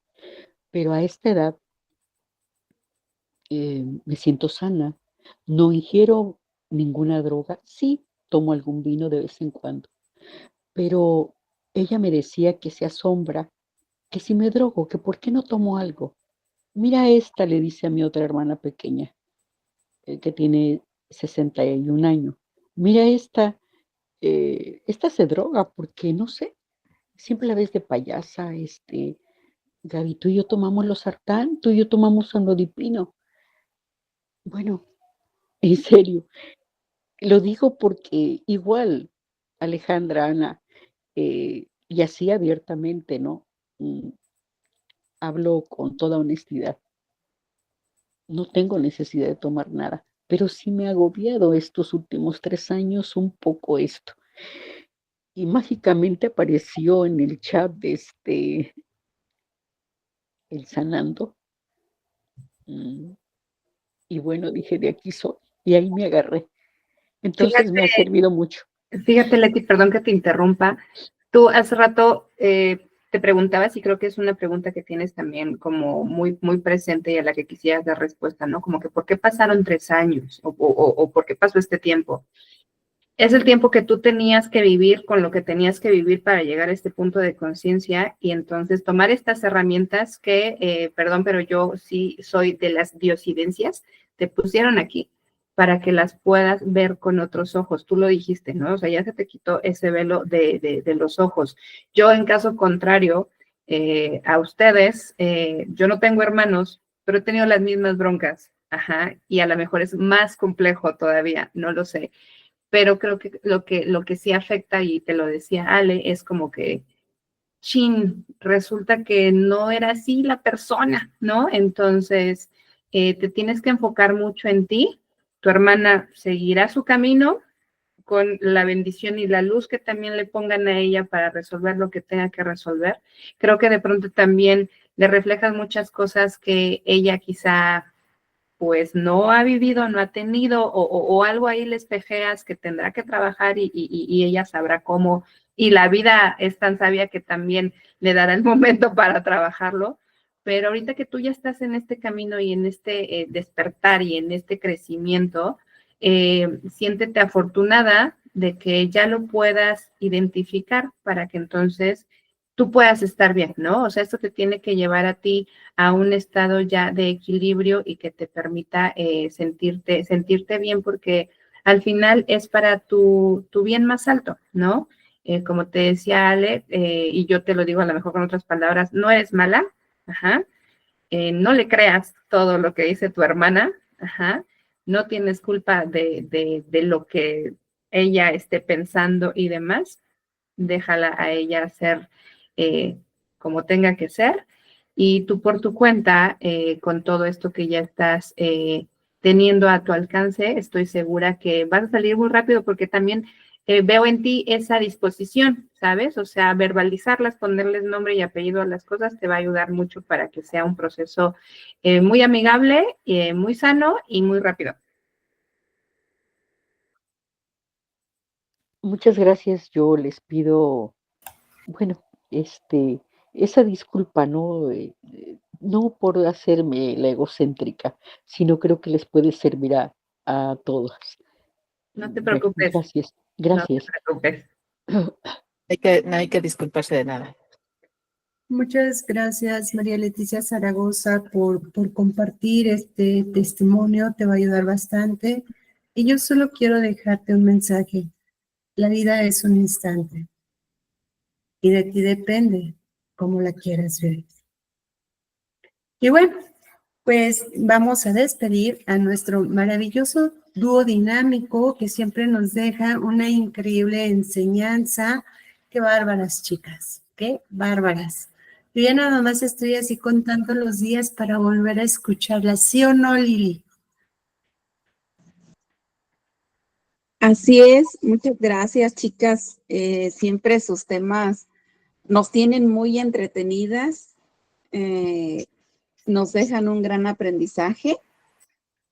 Pero a esta edad me siento sana, no ingiero ninguna droga, sí tomo algún vino de vez en cuando, pero ella me decía que se asombra, que si me drogo, que por qué no tomo algo. Mira esta, le dice a mi otra hermana pequeña, que tiene 61 años. Mira esta, esta se droga porque no sé, siempre la ves de payasa, Gaby, tú y yo tomamos losartán, tú y yo tomamos amlodipino. Bueno, en serio, lo digo porque igual, Alejandra, Ana, y así abiertamente, ¿no? Mm, Hablo con toda honestidad. No tengo necesidad de tomar nada, pero sí me ha agobiado estos últimos 3 años un poco esto. Y mágicamente apareció en el chat de el Sanando. mm, Y bueno, dije, de aquí soy. Y ahí me agarré. Entonces me ha Fíjate, servido mucho. fíjate, Leti, perdón que te interrumpa. Tú hace rato te preguntabas, y creo que es una pregunta que tienes también como muy, muy presente y a la que quisieras dar respuesta, ¿no? Como que ¿por qué pasaron 3 años? O ¿por qué pasó este tiempo? Es el tiempo que tú tenías que vivir con lo que tenías que vivir para llegar a este punto de conciencia y entonces tomar estas herramientas que, perdón, pero yo sí soy de las diosidencias, te pusieron aquí para que las puedas ver con otros ojos. Tú lo dijiste, ¿no? O sea, ya se te quitó ese velo de los ojos. Yo, en caso contrario, a ustedes, yo no tengo hermanos, pero he tenido las mismas broncas. Ajá, y a lo mejor es más complejo todavía, no lo sé, pero creo que lo que sí afecta, y te lo decía Ale, es como que, chin, resulta que no era así la persona, ¿no? Entonces, te tienes que enfocar mucho en ti, tu hermana seguirá su camino con la bendición y la luz que también le pongan a ella para resolver lo que tenga que resolver. Creo que de pronto también le reflejas muchas cosas que ella quizá pues no ha vivido, no ha tenido, o algo ahí le espejeas que tendrá que trabajar y ella sabrá cómo, y la vida es tan sabia que también le dará el momento para trabajarlo, pero ahorita que tú ya estás en este camino y en este despertar y en este crecimiento, siéntete afortunada de que ya lo puedas identificar para que entonces tú puedas estar bien, ¿no? O sea, esto te tiene que llevar a ti a un estado ya de equilibrio y que te permita sentirte bien, porque al final es para tu bien más alto, ¿no? Como te decía Ale, y yo te lo digo a lo mejor con otras palabras, no eres mala, ajá, no le creas todo lo que dice tu hermana, ajá, no tienes culpa de lo que ella esté pensando y demás, déjala a ella hacer eh, como tenga que ser. Y tú por tu cuenta, con todo esto que ya estás teniendo a tu alcance, estoy segura que vas a salir muy rápido porque también veo en ti esa disposición, ¿sabes? O sea, verbalizarlas, ponerles nombre y apellido a las cosas te va a ayudar mucho para que sea un proceso muy amigable, muy sano y muy rápido. Muchas gracias. Yo les pido, bueno, esa disculpa, ¿no? No por hacerme la egocéntrica, sino creo que les puede servir a todas. No te Bueno, preocupes, gracias, no te gracias. preocupes. No hay que disculparse de nada. Muchas gracias, María Leticia Zaragoza, por compartir este testimonio. Te va a ayudar bastante. Y yo solo quiero dejarte un mensaje. La vida es un instante y de ti depende cómo la quieras ver. Y bueno, pues vamos a despedir a nuestro maravilloso dúo dinámico que siempre nos deja una increíble enseñanza. Qué bárbaras, chicas, qué bárbaras. Yo ya nada más estoy así contando los días para volver a escucharlas, ¿sí o no, Lili? Así es, muchas gracias, chicas. Siempre sus temas nos tienen muy entretenidas, eh, nos dejan un gran aprendizaje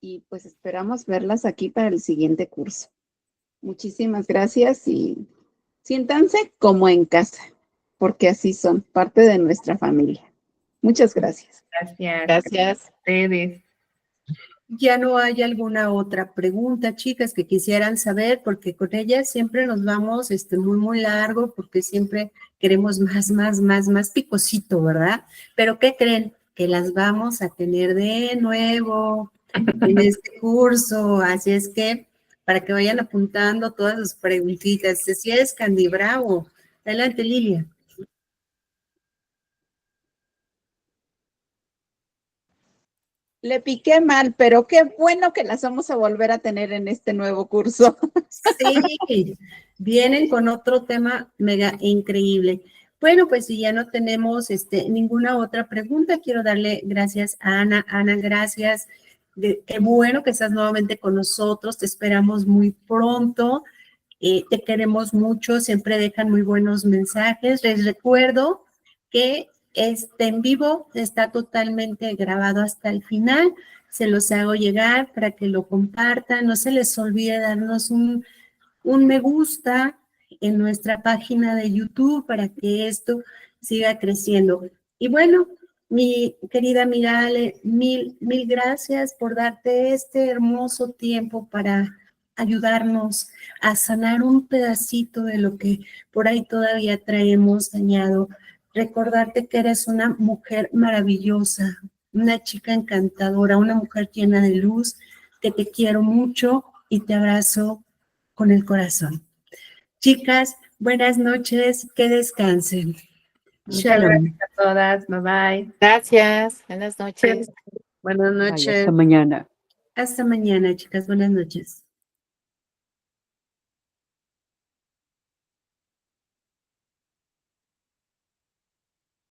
y pues esperamos verlas aquí para el siguiente curso. Muchísimas gracias y siéntanse como en casa, porque así son parte de nuestra familia. Muchas gracias. Gracias. Gracias. Ustedes. Ya no hay alguna otra pregunta, chicas, que quisieran saber, porque con ellas siempre nos vamos muy, muy largo, porque siempre queremos más picosito, ¿verdad? Pero ¿qué creen? Que las vamos a tener de nuevo en este curso, así es que, para que vayan apuntando todas sus preguntitas. Cecilia Escandi, bravo. Adelante, Lilia. Le piqué mal, pero qué bueno que las vamos a volver a tener en este nuevo curso. Sí, vienen con otro tema mega increíble. Bueno, pues si ya no tenemos ninguna otra pregunta, quiero darle gracias a Ana. Ana, gracias. Qué bueno que estás nuevamente con nosotros. Te esperamos muy pronto. Te queremos mucho. Siempre dejan muy buenos mensajes. Les recuerdo que este en vivo está totalmente grabado hasta el final. Se los hago llegar para que lo compartan. No se les olvide darnos un me gusta en nuestra página de YouTube para que esto siga creciendo. Y bueno, mi querida amiga Ale, mil gracias por darte este hermoso tiempo para ayudarnos a sanar un pedacito de lo que por ahí todavía traemos dañado. Recordarte que eres una mujer maravillosa, una chica encantadora, una mujer llena de luz, que te quiero mucho y te abrazo con el corazón. Chicas, buenas noches, que descansen. Muchas Shalom. gracias a todas. Bye bye. Gracias. Buenas noches. Buenas Vaya, noches. hasta mañana. Hasta mañana, chicas. Buenas noches.